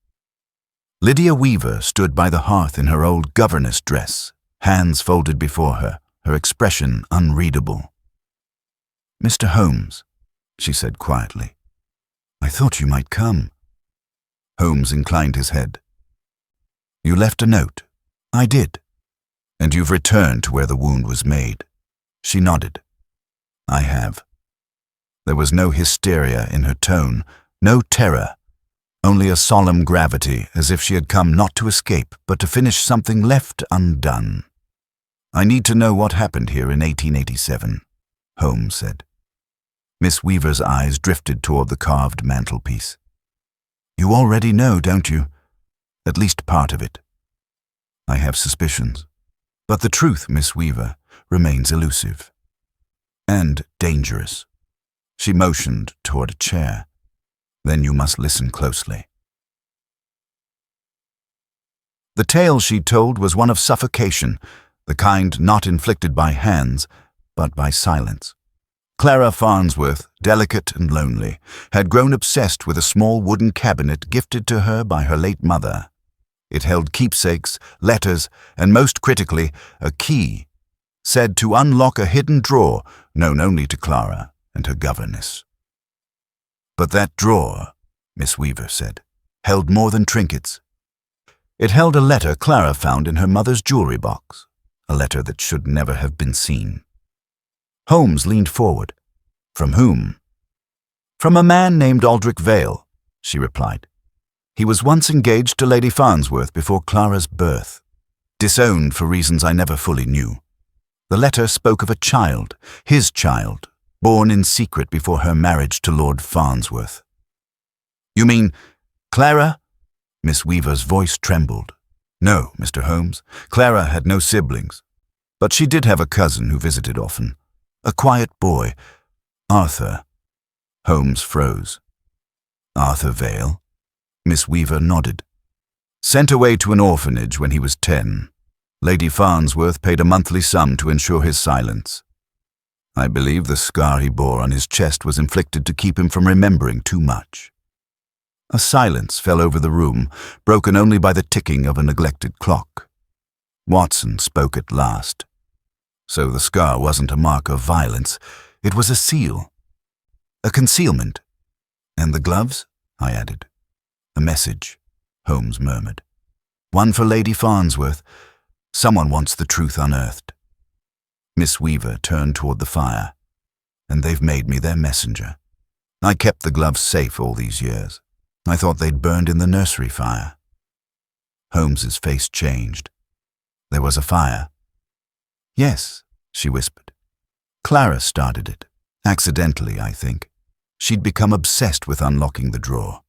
Lydia Weaver stood by the hearth in her old governess dress, hands folded before her, her expression unreadable. "Mr. Holmes," she said quietly, "I thought you might come." Holmes inclined his head. "You left a note." "I did." "And you've returned to where the wound was made." She nodded. "I have." There was no hysteria in her tone, no terror, only a solemn gravity, as if she had come not to escape, but to finish something left undone. "I need to know what happened here in 1887, Holmes said. Miss Weaver's eyes drifted toward the carved mantelpiece. "You already know, don't you? At least part of it." "I have suspicions. But the truth, Miss Weaver, remains elusive. And dangerous." She motioned toward a chair. "Then you must listen closely." The tale she told was one of suffocation, the kind not inflicted by hands, but by silence. Clara Farnsworth, delicate and lonely, had grown obsessed with a small wooden cabinet gifted to her by her late mother. It held keepsakes, letters, and most critically, a key, said to unlock a hidden drawer known only to Clara and her governess. But that drawer, Miss Weaver said, held more than trinkets. It held a letter Clara found in her mother's jewelry box, a letter that should never have been seen. Holmes leaned forward. "From whom?" "From a man named Aldrich Vale," she replied. "He was once engaged to Lady Farnsworth before Clara's birth, disowned for reasons I never fully knew. The letter spoke of a child, his child, born in secret before her marriage to Lord Farnsworth." "You mean Clara?" Miss Weaver's voice trembled. "No, Mr. Holmes. Clara had no siblings. But she did have a cousin who visited often. A quiet boy. Arthur." Holmes froze. "Arthur Vale?" Miss Weaver nodded. "Sent away to an orphanage when he was 10. Lady Farnsworth paid a monthly sum to ensure his silence. I believe the scar he bore on his chest was inflicted to keep him from remembering too much." A silence fell over the room, broken only by the ticking of a neglected clock. Watson spoke at last. "So the scar wasn't a mark of violence. It was a seal. A concealment." "And the gloves?" I added. "A message," Holmes murmured. "One for Lady Farnsworth. Someone wants the truth unearthed." Miss Weaver turned toward the fire. "And they've made me their messenger. I kept the gloves safe all these years. I thought they'd burned in the nursery fire." Holmes's face changed. "There was a fire?" "Yes," she whispered. "Clara started it. Accidentally, I think. She'd become obsessed with unlocking the drawer.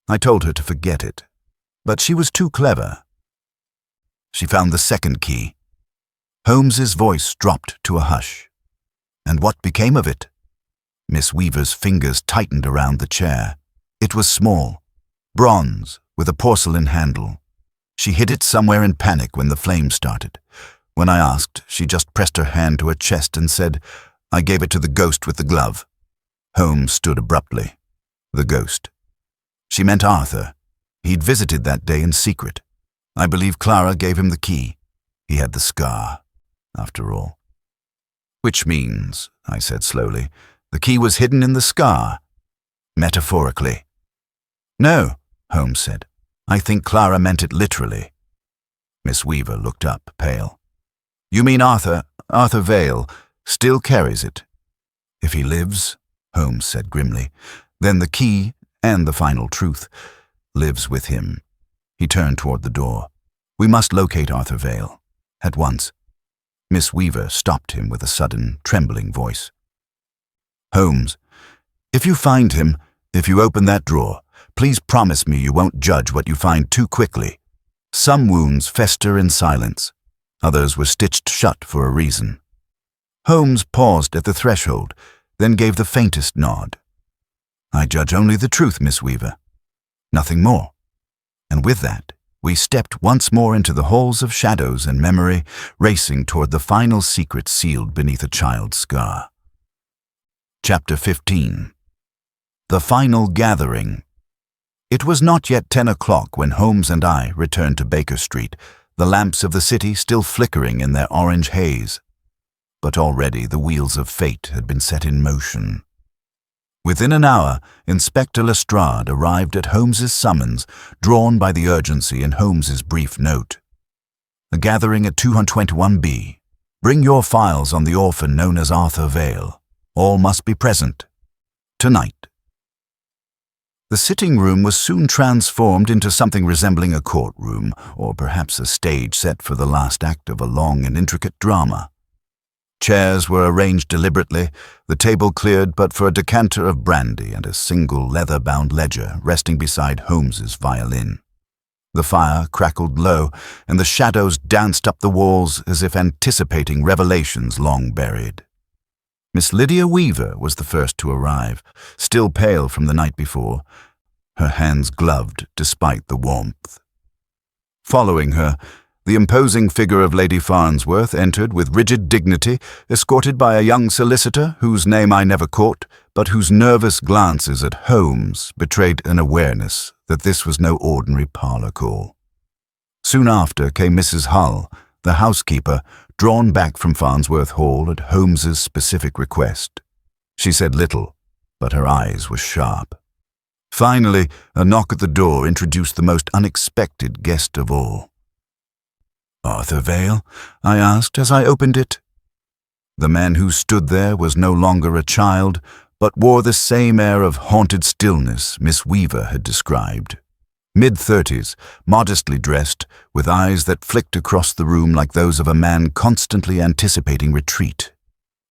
I told her to forget it. But she was too clever. She found the second key." Holmes's voice dropped to a hush. "And what became of it?" Miss Weaver's fingers tightened around the chair. It was small, bronze, with a porcelain handle. She hid it somewhere in panic when the flame started. When I asked, she just pressed her hand to her chest and said, "I gave it to the ghost with the glove." Holmes stood abruptly. "The ghost." She meant Arthur. He'd visited that day in secret. I believe Clara gave him the key. He had the scar, after all. "Which means," I said slowly, "the key was hidden in the scar." "Metaphorically." "No," Holmes said. "I think Clara meant it literally." Miss Weaver looked up, pale. "You mean Arthur Vale, still carries it?" "If he lives," Holmes said grimly, "then the key, and the final truth, lives with him." He turned toward the door. "We must locate Arthur Vale. At once." Miss Weaver stopped him with a sudden, trembling voice. Holmes, if you find him, if you open that drawer, please promise me you won't judge what you find too quickly. Some wounds fester in silence. Others were stitched shut for a reason. Holmes paused at the threshold, then gave the faintest nod. I judge only the truth, Miss Weaver. Nothing more. And with that, we stepped once more into the halls of shadows and memory, racing toward the final secret sealed beneath a child's scar. Chapter 15. The Final Gathering. It was not yet 10 o'clock when Holmes and I returned to Baker Street, the lamps of the city still flickering in their orange haze. But already the wheels of fate had been set in motion. Within an hour, Inspector Lestrade arrived at Holmes's summons, drawn by the urgency in Holmes's brief note. A gathering at 221B. Bring your files on the orphan known as Arthur Vale. All must be present. Tonight. The sitting room was soon transformed into something resembling a courtroom, or perhaps a stage set for the last act of a long and intricate drama. Chairs were arranged deliberately, the table cleared but for a decanter of brandy and a single leather-bound ledger resting beside Holmes's violin. The fire crackled low, and the shadows danced up the walls as if anticipating revelations long buried. Miss Lydia Weaver was the first to arrive, still pale from the night before, her hands gloved despite the warmth. Following her, the imposing figure of Lady Farnsworth entered with rigid dignity, escorted by a young solicitor whose name I never caught, but whose nervous glances at Holmes betrayed an awareness that this was no ordinary parlor call. Soon after came Mrs. Hull, the housekeeper, drawn back from Farnsworth Hall at Holmes's specific request. She said little, but her eyes were sharp. Finally, a knock at the door introduced the most unexpected guest of all. "Arthur Vale?" I asked as I opened it. The man who stood there was no longer a child, but wore the same air of haunted stillness Miss Weaver had described. Mid-30s, modestly dressed, with eyes that flicked across the room like those of a man constantly anticipating retreat.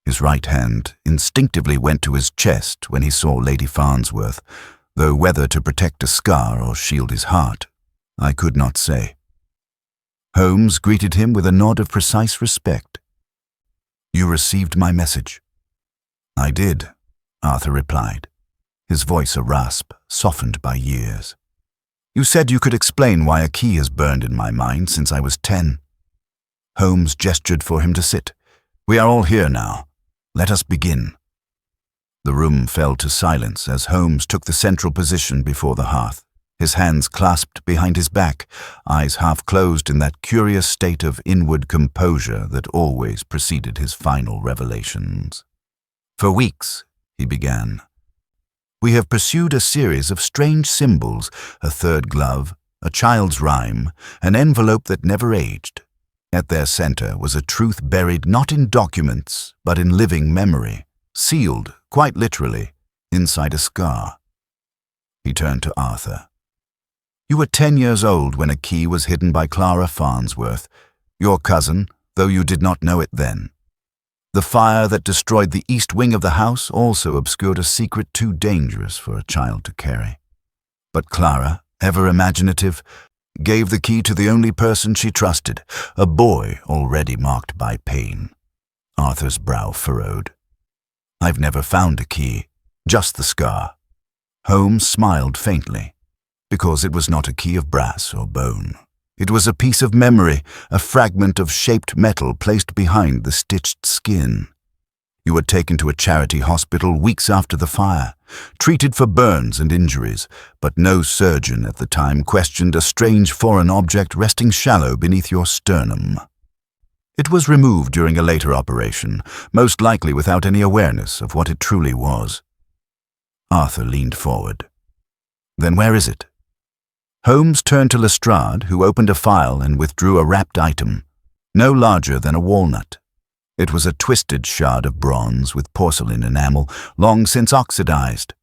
His right hand instinctively went to his chest when he saw Lady Farnsworth, though whether to protect a scar or shield his heart, I could not say. Holmes greeted him with a nod of precise respect. "You received my message?" "I did," Arthur replied, his voice a rasp, softened by years. "You said you could explain why a key has burned in my mind since I was 10. Holmes gestured for him to sit. "We are all here now. Let us begin." The room fell to silence as Holmes took the central position before the hearth, his hands clasped behind his back, eyes half closed in that curious state of inward composure that always preceded his final revelations. "For weeks," he began, "we have pursued a series of strange symbols, a third glove, a child's rhyme, an envelope that never aged. At their center was a truth buried not in documents, but in living memory, sealed, quite literally, inside a scar." He turned to Arthur. "You were 10 years old when a key was hidden by Clara Farnsworth, your cousin, though you did not know it then. The fire that destroyed the east wing of the house also obscured a secret too dangerous for a child to carry. But Clara, ever imaginative, gave the key to the only person she trusted, a boy already marked by pain." Arthur's brow furrowed. "I've never found a key, just the scar." Holmes smiled faintly, because it was not a key of brass or bone. It was a piece of memory, a fragment of shaped metal placed behind the stitched skin. You were taken to a charity hospital weeks after the fire, treated for burns and injuries, but no surgeon at the time questioned a strange foreign object resting shallow beneath your sternum. It was removed during a later operation, most likely without any awareness of what it truly was. Arthur leaned forward. "Then where is it?" Holmes turned to Lestrade, who opened a file and withdrew a wrapped item, no larger than a walnut. It was a twisted shard of bronze with porcelain enamel, long since oxidized.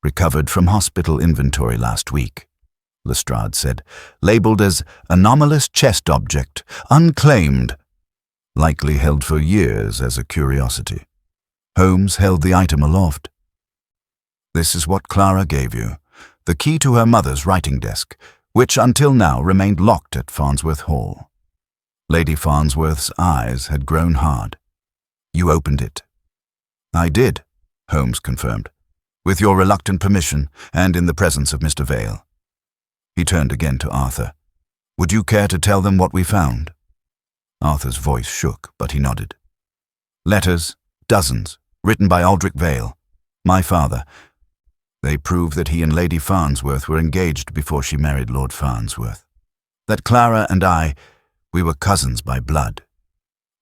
"Recovered from hospital inventory last week," Lestrade said, "labeled as anomalous chest object, unclaimed, likely held for years as a curiosity." Holmes held the item aloft. "This is what Clara gave you, the key to her mother's writing desk, which until now remained locked at Farnsworth Hall." Lady Farnsworth's eyes had grown hard. "You opened it." "I did," Holmes confirmed, "with your reluctant permission and in the presence of Mr. Vale." He turned again to Arthur. "Would you care to tell them what we found?" Arthur's voice shook, but he nodded. "Letters, dozens, written by Aldrich Vale, my father. They prove that he and Lady Farnsworth were engaged before she married Lord Farnsworth. That Clara and we were cousins by blood.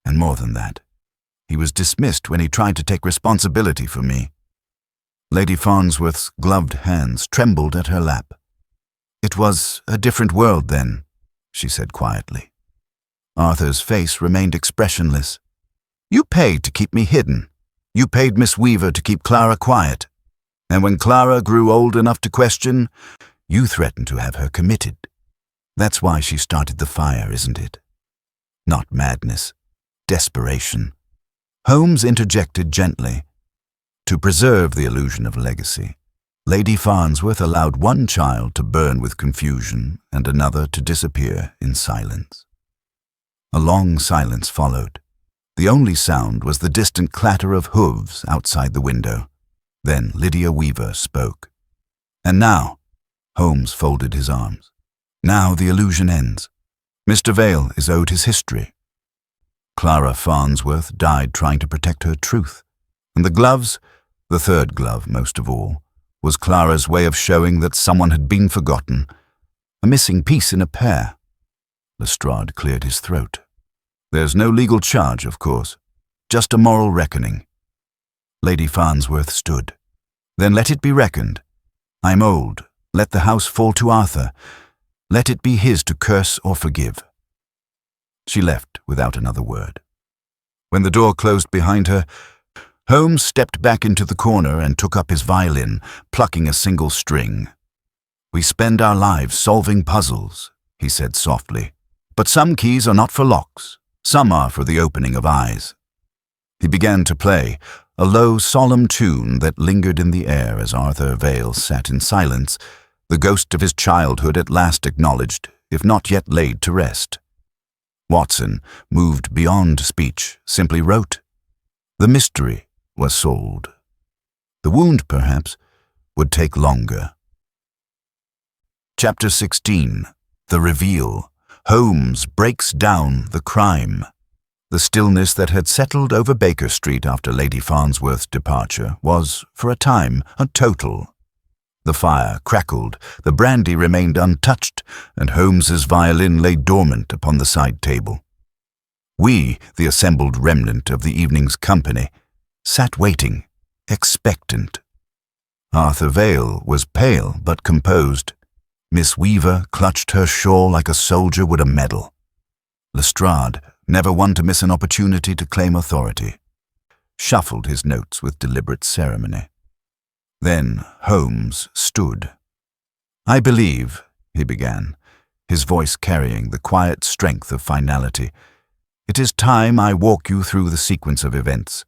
And more than that, he was dismissed when he tried to take responsibility for me." Lady Farnsworth's gloved hands trembled at her lap. "It was a different world then," she said quietly. Arthur's face remained expressionless. "You paid to keep me hidden. You paid Miss Weaver to keep Clara quiet. And when Clara grew old enough to question, you threatened to have her committed. That's why she started the fire, isn't it? Not madness, desperation." Holmes interjected gently. "To preserve the illusion of legacy, Lady Farnsworth allowed one child to burn with confusion and another to disappear in silence." A long silence followed. The only sound was the distant clatter of hooves outside the window. Then Lydia Weaver spoke. "And now," Holmes folded his arms, "now the illusion ends. Mr. Vale is owed his history. Clara Farnsworth died trying to protect her truth, and the gloves, the third glove most of all, was Clara's way of showing that someone had been forgotten, a missing piece in a pair." Lestrade cleared his throat. "There's no legal charge, of course, just a moral reckoning." Lady Farnsworth stood. "Then let it be reckoned. I'm old. Let the house fall to Arthur. Let it be his to curse or forgive." She left without another word. When the door closed behind her, Holmes stepped back into the corner and took up his violin, plucking a single string. "We spend our lives solving puzzles," he said softly. "But some keys are not for locks. Some are for the opening of eyes." He began to play, a low, solemn tune that lingered in the air as Arthur Vale sat in silence, the ghost of his childhood at last acknowledged, if not yet laid to rest. Watson, moved beyond speech, simply wrote. The mystery was solved. The wound, perhaps, would take longer. Chapter 16. The Reveal. Holmes breaks down the crime. The stillness that had settled over Baker Street after Lady Farnsworth's departure was, for a time, a total. The fire crackled, the brandy remained untouched, and Holmes's violin lay dormant upon the side table. We, the assembled remnant of the evening's company, sat waiting, expectant. Arthur Vale was pale but composed. Miss Weaver clutched her shawl like a soldier would a medal. Lestrade, never one to miss an opportunity to claim authority, shuffled his notes with deliberate ceremony. Then Holmes stood. "I believe," he began, his voice carrying the quiet strength of finality, "it is time I walk you through the sequence of events,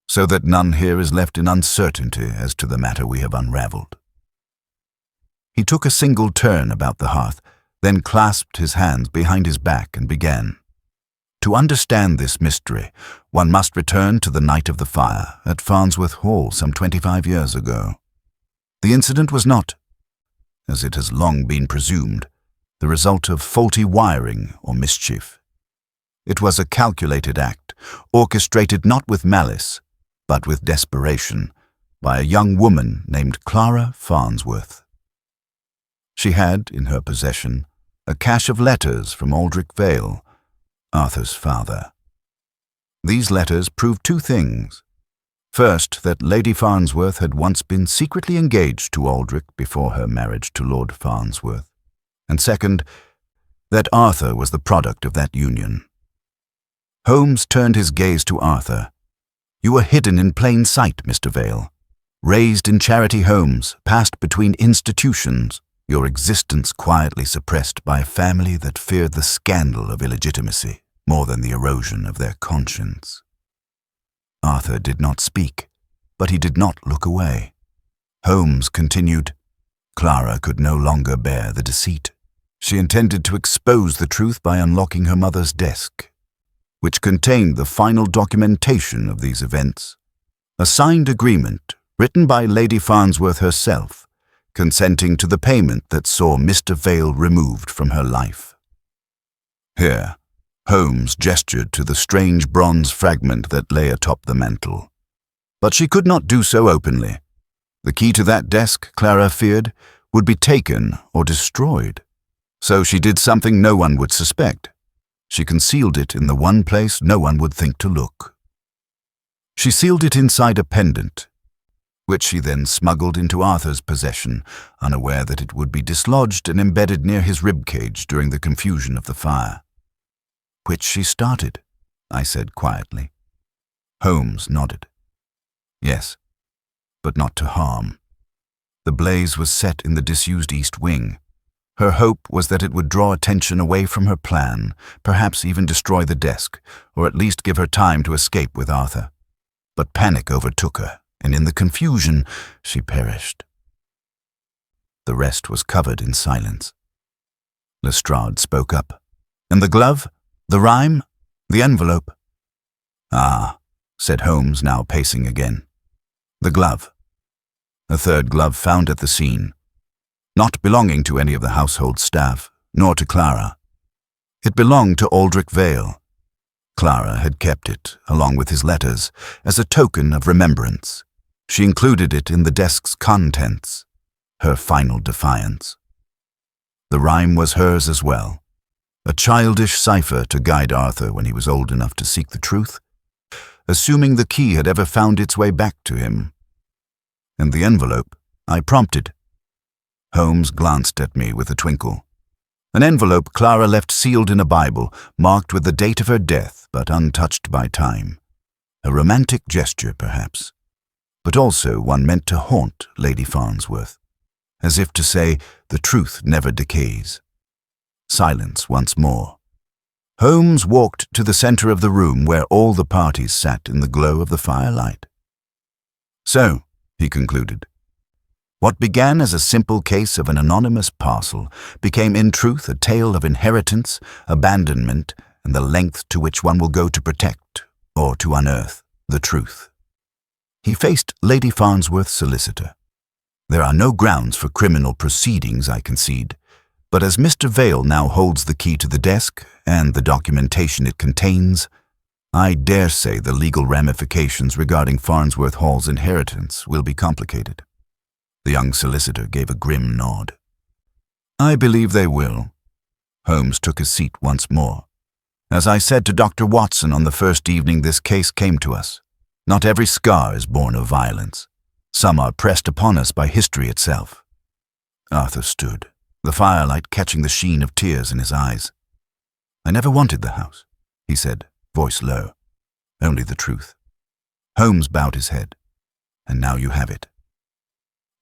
so that none here is left in uncertainty as to the matter we have unraveled." He took a single turn about the hearth, then clasped his hands behind his back and began. To understand this mystery, one must return to the night of the fire at Farnsworth Hall some 25 years ago. The incident was not, as it has long been presumed, the result of faulty wiring or mischief. It was a calculated act, orchestrated not with malice, but with desperation, by a young woman named Clara Farnsworth. She had, in her possession, a cache of letters from Aldrich Vale, Arthur's father. These letters proved two things. First, that Lady Farnsworth had once been secretly engaged to Aldrich before her marriage to Lord Farnsworth, and second, that Arthur was the product of that union. Holmes turned his gaze to Arthur. "You were hidden in plain sight, Mr. Vale. Raised in charity homes, passed between institutions, your existence quietly suppressed by a family that feared the scandal of illegitimacy more than the erosion of their conscience." Arthur did not speak, but he did not look away. Holmes continued. Clara could no longer bear the deceit. She intended to expose the truth by unlocking her mother's desk, which contained the final documentation of these events, a signed agreement written by Lady Farnsworth herself, consenting to the payment that saw Mr. Vale removed from her life. Here, Holmes gestured to the strange bronze fragment that lay atop the mantel. But she could not do so openly. The key to that desk, Clara feared, would be taken or destroyed. So she did something no one would suspect. She concealed it in the one place no one would think to look. She sealed it inside a pendant, which she then smuggled into Arthur's possession, unaware that it would be dislodged and embedded near his ribcage during the confusion of the fire. "Which she started," I said quietly. Holmes nodded. "Yes, but not to harm. The blaze was set in the disused east wing. Her hope was that it would draw attention away from her plan, perhaps even destroy the desk, or at least give her time to escape with Arthur. But panic overtook her, and in the confusion, she perished." The rest was covered in silence. Lestrade spoke up. "And the glove? The rhyme? The envelope?" "Ah," said Holmes, now pacing again. "The glove. A third glove found at the scene, not belonging to any of the household staff, nor to Clara. It belonged to Aldrich Vale. Clara had kept it, along with his letters, as a token of remembrance. She included it in the desk's contents, her final defiance. The rhyme was hers as well, a childish cipher to guide Arthur when he was old enough to seek the truth, assuming the key had ever found its way back to him. And the envelope, I prompted. Holmes glanced at me with a twinkle. An envelope Clara left sealed in a Bible, marked with the date of her death, but untouched by time. A romantic gesture, perhaps, but also one meant to haunt Lady Farnsworth, as if to say, the truth never decays. Silence once more. Holmes walked to the center of the room where all the parties sat in the glow of the firelight. "So," he concluded, "what began as a simple case of an anonymous parcel became in truth a tale of inheritance, abandonment, and the length to which one will go to protect, or to unearth, the truth." He faced Lady Farnsworth's solicitor. "There are no grounds for criminal proceedings, I concede, but as Mr. Vale now holds the key to the desk and the documentation it contains, I dare say the legal ramifications regarding Farnsworth Hall's inheritance will be complicated." The young solicitor gave a grim nod. "I believe they will." Holmes took his seat once more. "As I said to Dr. Watson on the first evening this case came to us, not every scar is born of violence. Some are pressed upon us by history itself." Arthur stood, the firelight catching the sheen of tears in his eyes. "I never wanted the house," he said, voice low. "Only the truth." Holmes bowed his head. "And now you have it."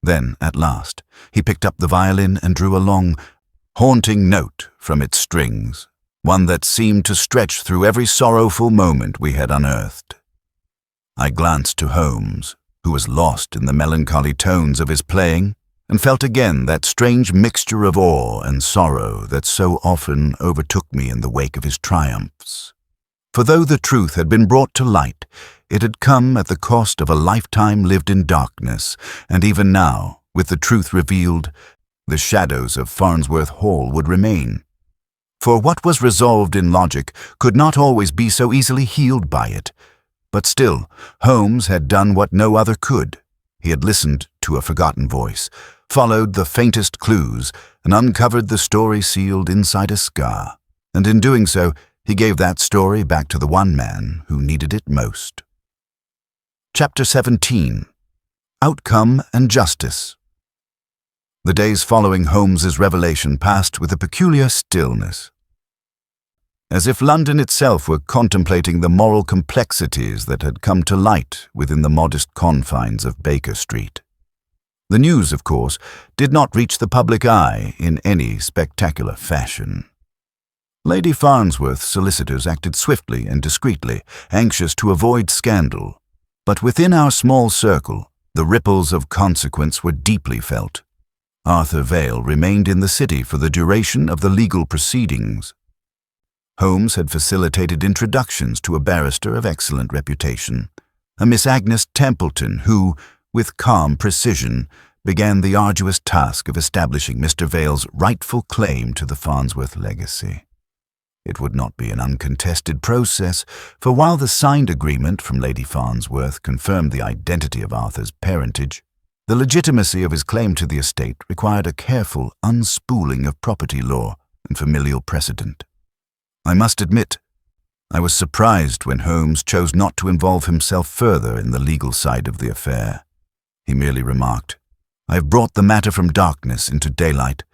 Then, at last, he picked up the violin and drew a long, haunting note from its strings, one that seemed to stretch through every sorrowful moment we had unearthed. I glanced to Holmes, who was lost in the melancholy tones of his playing, and felt again that strange mixture of awe and sorrow that so often overtook me in the wake of his triumphs. For though the truth had been brought to light, it had come at the cost of a lifetime lived in darkness, and even now, with the truth revealed, the shadows of Farnsworth Hall would remain. For what was resolved in logic could not always be so easily healed by it. But still, Holmes had done what no other could. He had listened to a forgotten voice, followed the faintest clues, and uncovered the story sealed inside a scar. And in doing so, he gave that story back to the one man who needed it most. Chapter 17. Outcome and Justice. The days following Holmes's revelation passed with a peculiar stillness, as if London itself were contemplating the moral complexities that had come to light within the modest confines of Baker Street. The news, of course, did not reach the public eye in any spectacular fashion. Lady Farnsworth's solicitors acted swiftly and discreetly, anxious to avoid scandal, But within our small circle, the ripples of consequence were deeply felt. Arthur Vale remained in the city for the duration of the legal proceedings. Holmes had facilitated introductions to a barrister of excellent reputation, a Miss Agnes Templeton, who, with calm precision, began the arduous task of establishing Mr. Vale's rightful claim to the Farnsworth legacy. It would not be an uncontested process, for while the signed agreement from Lady Farnsworth confirmed the identity of Arthur's parentage, the legitimacy of his claim to the estate required a careful unspooling of property law and familial precedent. I must admit, I was surprised when Holmes chose not to involve himself further in the legal side of the affair. He merely remarked, "I have brought the matter from darkness into daylight.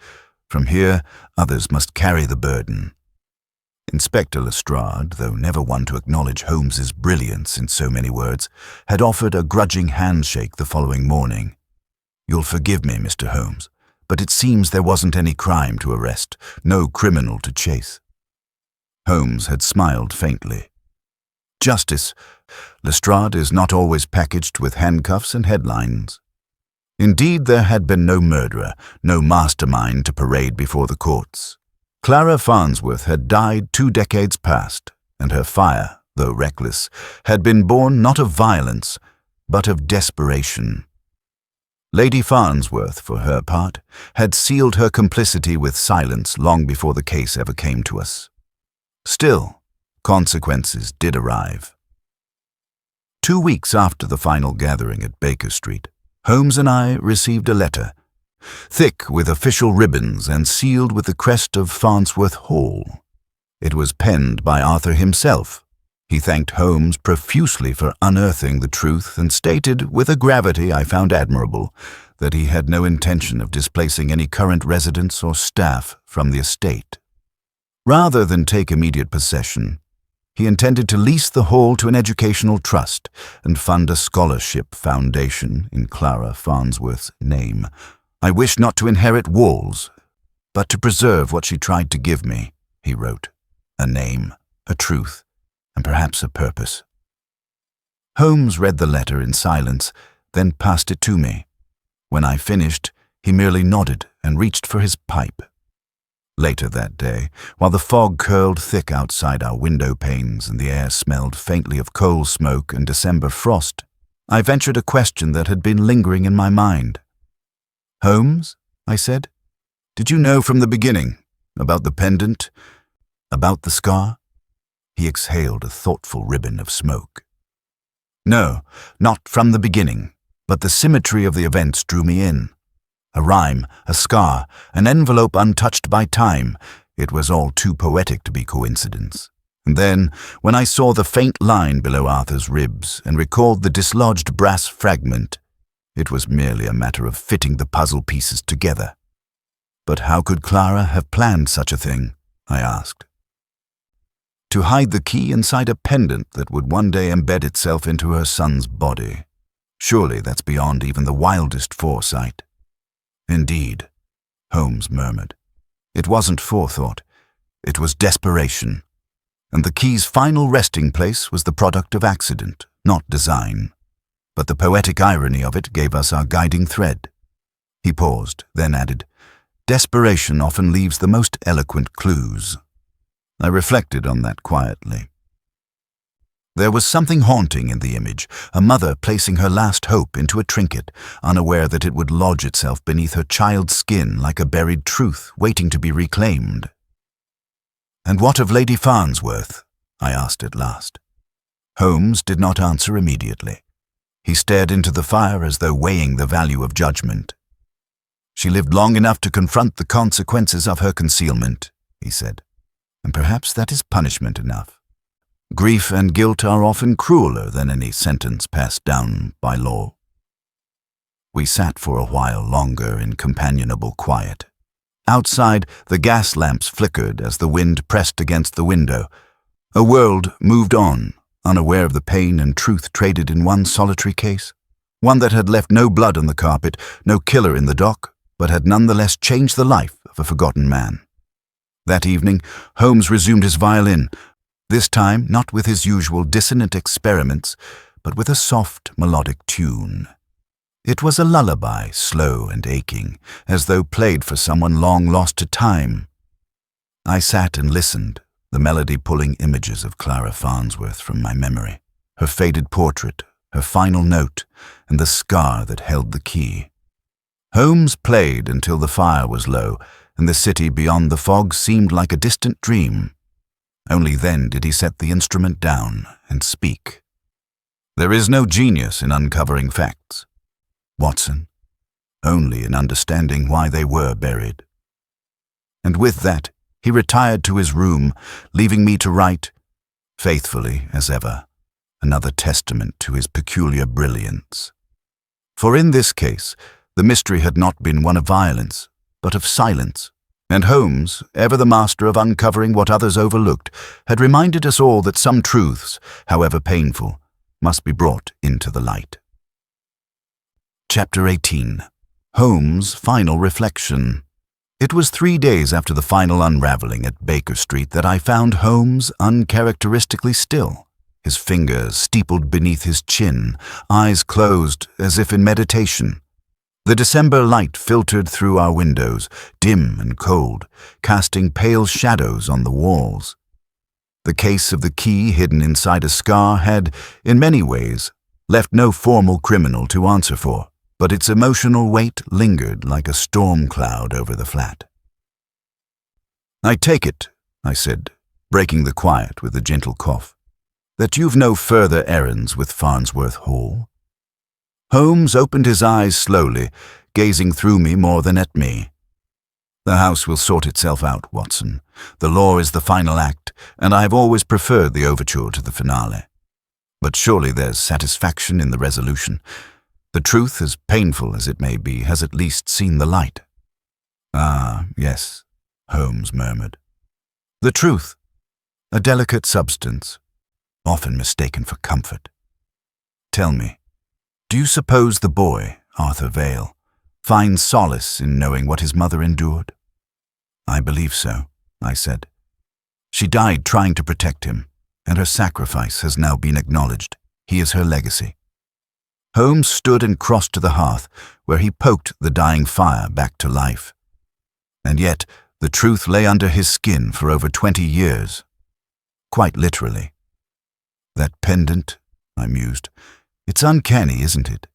From here, others must carry the burden." Inspector Lestrade, though never one to acknowledge Holmes's brilliance in so many words, had offered a grudging handshake the following morning. "You'll forgive me, Mr. Holmes, but it seems there wasn't any crime to arrest, no criminal to chase." Holmes had smiled faintly. "Justice, Lestrade, is not always packaged with handcuffs and headlines. Indeed, there had been no murderer, no mastermind to parade before the courts. Clara Farnsworth had died 2 decades past, and her fire, though reckless, had been born not of violence, but of desperation. Lady Farnsworth, for her part, had sealed her complicity with silence long before the case ever came to us. Still, consequences did arrive. 2 weeks after the final gathering at Baker Street, Holmes and I received a letter, thick with official ribbons and sealed with the crest of Farnsworth Hall. It was penned by Arthur himself. He thanked Holmes profusely for unearthing the truth and stated, with a gravity I found admirable, that he had no intention of displacing any current residents or staff from the estate. Rather than take immediate possession, he intended to lease the hall to an educational trust and fund a scholarship foundation in Clara Farnsworth's name. "I wish not to inherit walls, but to preserve what she tried to give me," he wrote. "A name, a truth, and perhaps a purpose." Holmes read the letter in silence, then passed it to me. When I finished, he merely nodded and reached for his pipe. Later that day, while the fog curled thick outside our window panes and the air smelled faintly of coal smoke and December frost, I ventured a question that had been lingering in my mind. "Holmes," I said, "did you know from the beginning about the pendant, about the scar?" He exhaled a thoughtful ribbon of smoke. "No, not from the beginning, but the symmetry of the events drew me in. A rhyme, a scar, an envelope untouched by time. It was all too poetic to be coincidence. And then, when I saw the faint line below Arthur's ribs and recalled the dislodged brass fragment, it was merely a matter of fitting the puzzle pieces together." "But how could Clara have planned such a thing?" I asked. "To hide the key inside a pendant that would one day embed itself into her son's body. Surely that's beyond even the wildest foresight." "Indeed," Holmes murmured. "It wasn't forethought. It was desperation. And the key's final resting place was the product of accident, not design. But the poetic irony of it gave us our guiding thread." He paused, then added, "Desperation often leaves the most eloquent clues." I reflected on that quietly. There was something haunting in the image, a mother placing her last hope into a trinket, unaware that it would lodge itself beneath her child's skin like a buried truth waiting to be reclaimed. "And what of Lady Farnsworth?" I asked at last. Holmes did not answer immediately. He stared into the fire as though weighing the value of judgment. "She lived long enough to confront the consequences of her concealment," he said, "and perhaps that is punishment enough. Grief and guilt are often crueler than any sentence passed down by law." We sat for a while longer in companionable quiet. Outside, the gas lamps flickered as the wind pressed against the window. A world moved on, unaware of the pain and truth traded in one solitary case, one that had left no blood on the carpet, no killer in the dock, but had nonetheless changed the life of a forgotten man. That evening, Holmes resumed his violin, this time not with his usual dissonant experiments, but with a soft, melodic tune. It was a lullaby, slow and aching, as though played for someone long lost to time. I sat and listened, the melody pulling images of Clara Farnsworth from my memory, her faded portrait, her final note, and the scar that held the key. Holmes played until the fire was low, and the city beyond the fog seemed like a distant dream. Only then did he set the instrument down and speak. There is no genius in uncovering facts, Watson, only in understanding why they were buried. And with that, he retired to his room, leaving me to write, faithfully as ever, another testament to his peculiar brilliance. For in this case, the mystery had not been one of violence, but of silence, and Holmes, ever the master of uncovering what others overlooked, had reminded us all that some truths, however painful, must be brought into the light. Chapter 18. Holmes' Final Reflection. It was 3 days after the final unraveling at Baker Street that I found Holmes uncharacteristically still, his fingers steepled beneath his chin, eyes closed as if in meditation. The December light filtered through our windows, dim and cold, casting pale shadows on the walls. The case of the key hidden inside a scar had, in many ways, left no formal criminal to answer for, but its emotional weight lingered like a storm cloud over the flat. "I take it," I said, breaking the quiet with a gentle cough, "that you've no further errands with Farnsworth Hall?" Holmes opened his eyes slowly, gazing through me more than at me. "The house will sort itself out, Watson. The law is the final act, and I have always preferred the overture to the finale. But surely there's satisfaction in the resolution. The truth, as painful as it may be, has at least seen the light." "Ah, yes," Holmes murmured. "The truth, a delicate substance, often mistaken for comfort. Tell me, do you suppose the boy, Arthur Vale, finds solace in knowing what his mother endured?" "I believe so," I said. "She died trying to protect him, and her sacrifice has now been acknowledged. He is her legacy." Holmes stood and crossed to the hearth, where he poked the dying fire back to life. And yet, the truth lay under his skin for over 20 years. Quite literally. "That pendant," I mused. "It's uncanny, isn't it?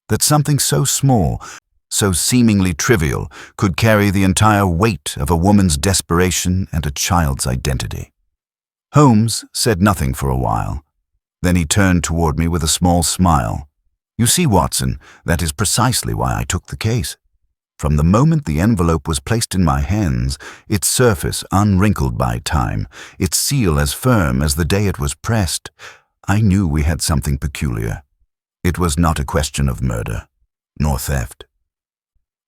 That something so small, so seemingly trivial, could carry the entire weight of a woman's desperation and a child's identity." Holmes said nothing for a while. Then he turned toward me with a small smile. "You see, Watson, that is precisely why I took the case. From the moment the envelope was placed in my hands, its surface unwrinkled by time, its seal as firm as the day it was pressed, I knew we had something peculiar. It was not a question of murder, nor theft.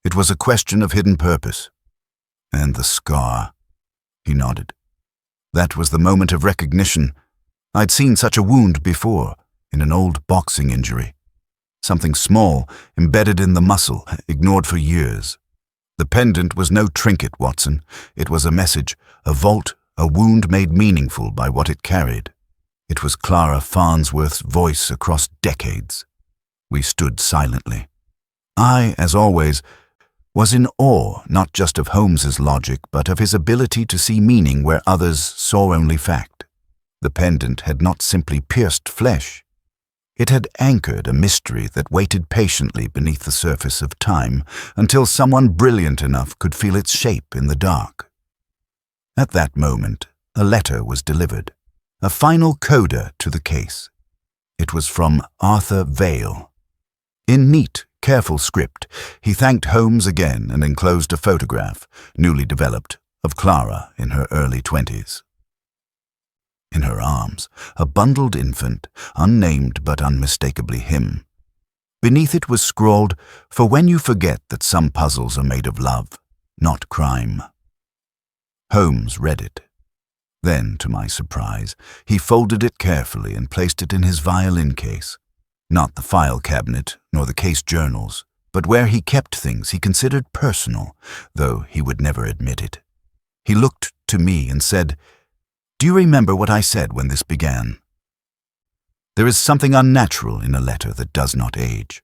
It was a question of hidden purpose. And the scar." He nodded. "That was the moment of recognition. I'd seen such a wound before, in an old boxing injury. Something small, embedded in the muscle, ignored for years. The pendant was no trinket, Watson. It was a message, a vault, a wound made meaningful by what it carried. It was Clara Farnsworth's voice across decades." We stood silently. I, as always, was in awe not just of Holmes's logic, but of his ability to see meaning where others saw only fact. The pendant had not simply pierced flesh. It had anchored a mystery that waited patiently beneath the surface of time until someone brilliant enough could feel its shape in the dark. At that moment, a letter was delivered, a final coda to the case. It was from Arthur Vale. In neat, careful script, he thanked Holmes again and enclosed a photograph, newly developed, of Clara in her early 20s. In her arms, a bundled infant, unnamed but unmistakably him. Beneath it was scrawled, "For when you forget that some puzzles are made of love, not crime." Holmes read it. Then, to my surprise, he folded it carefully and placed it in his violin case. Not the file cabinet, nor the case journals, but where he kept things he considered personal, though he would never admit it. He looked to me and said, "Do you remember what I said when this began?" There is something unnatural in a letter that does not age.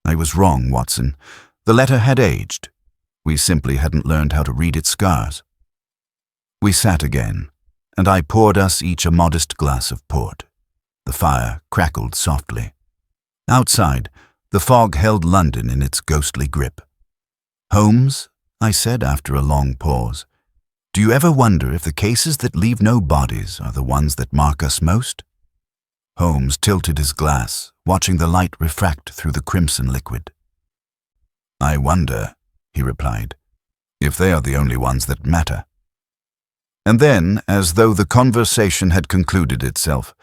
I was wrong, Watson. The letter had aged. We simply hadn't learned how to read its scars. We sat again, and I poured us each a modest glass of port. The fire crackled softly. Outside, the fog held London in its ghostly grip. "Holmes," I said after a long pause, "do you ever wonder if the cases that leave no bodies are the ones that mark us most?" Holmes tilted his glass, watching the light refract through the crimson liquid. "I wonder," he replied, "if they are the only ones that matter." And then, as though the conversation had concluded itself,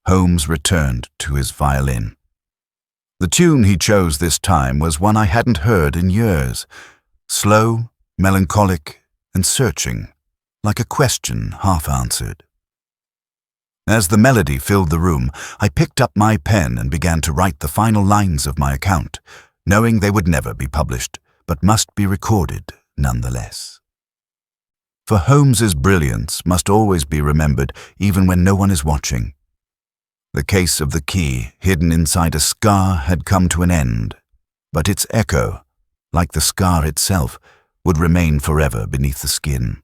Holmes returned to his violin. The tune he chose this time was one I hadn't heard in years, slow, melancholic, and searching, like a question half answered. As the melody filled the room, I picked up my pen and began to write the final lines of my account, knowing they would never be published, but must be recorded nonetheless. For Holmes's brilliance must always be remembered even when no one is watching. The case of the key hidden inside a scar had come to an end, but its echo, like the scar itself, would remain forever beneath the skin.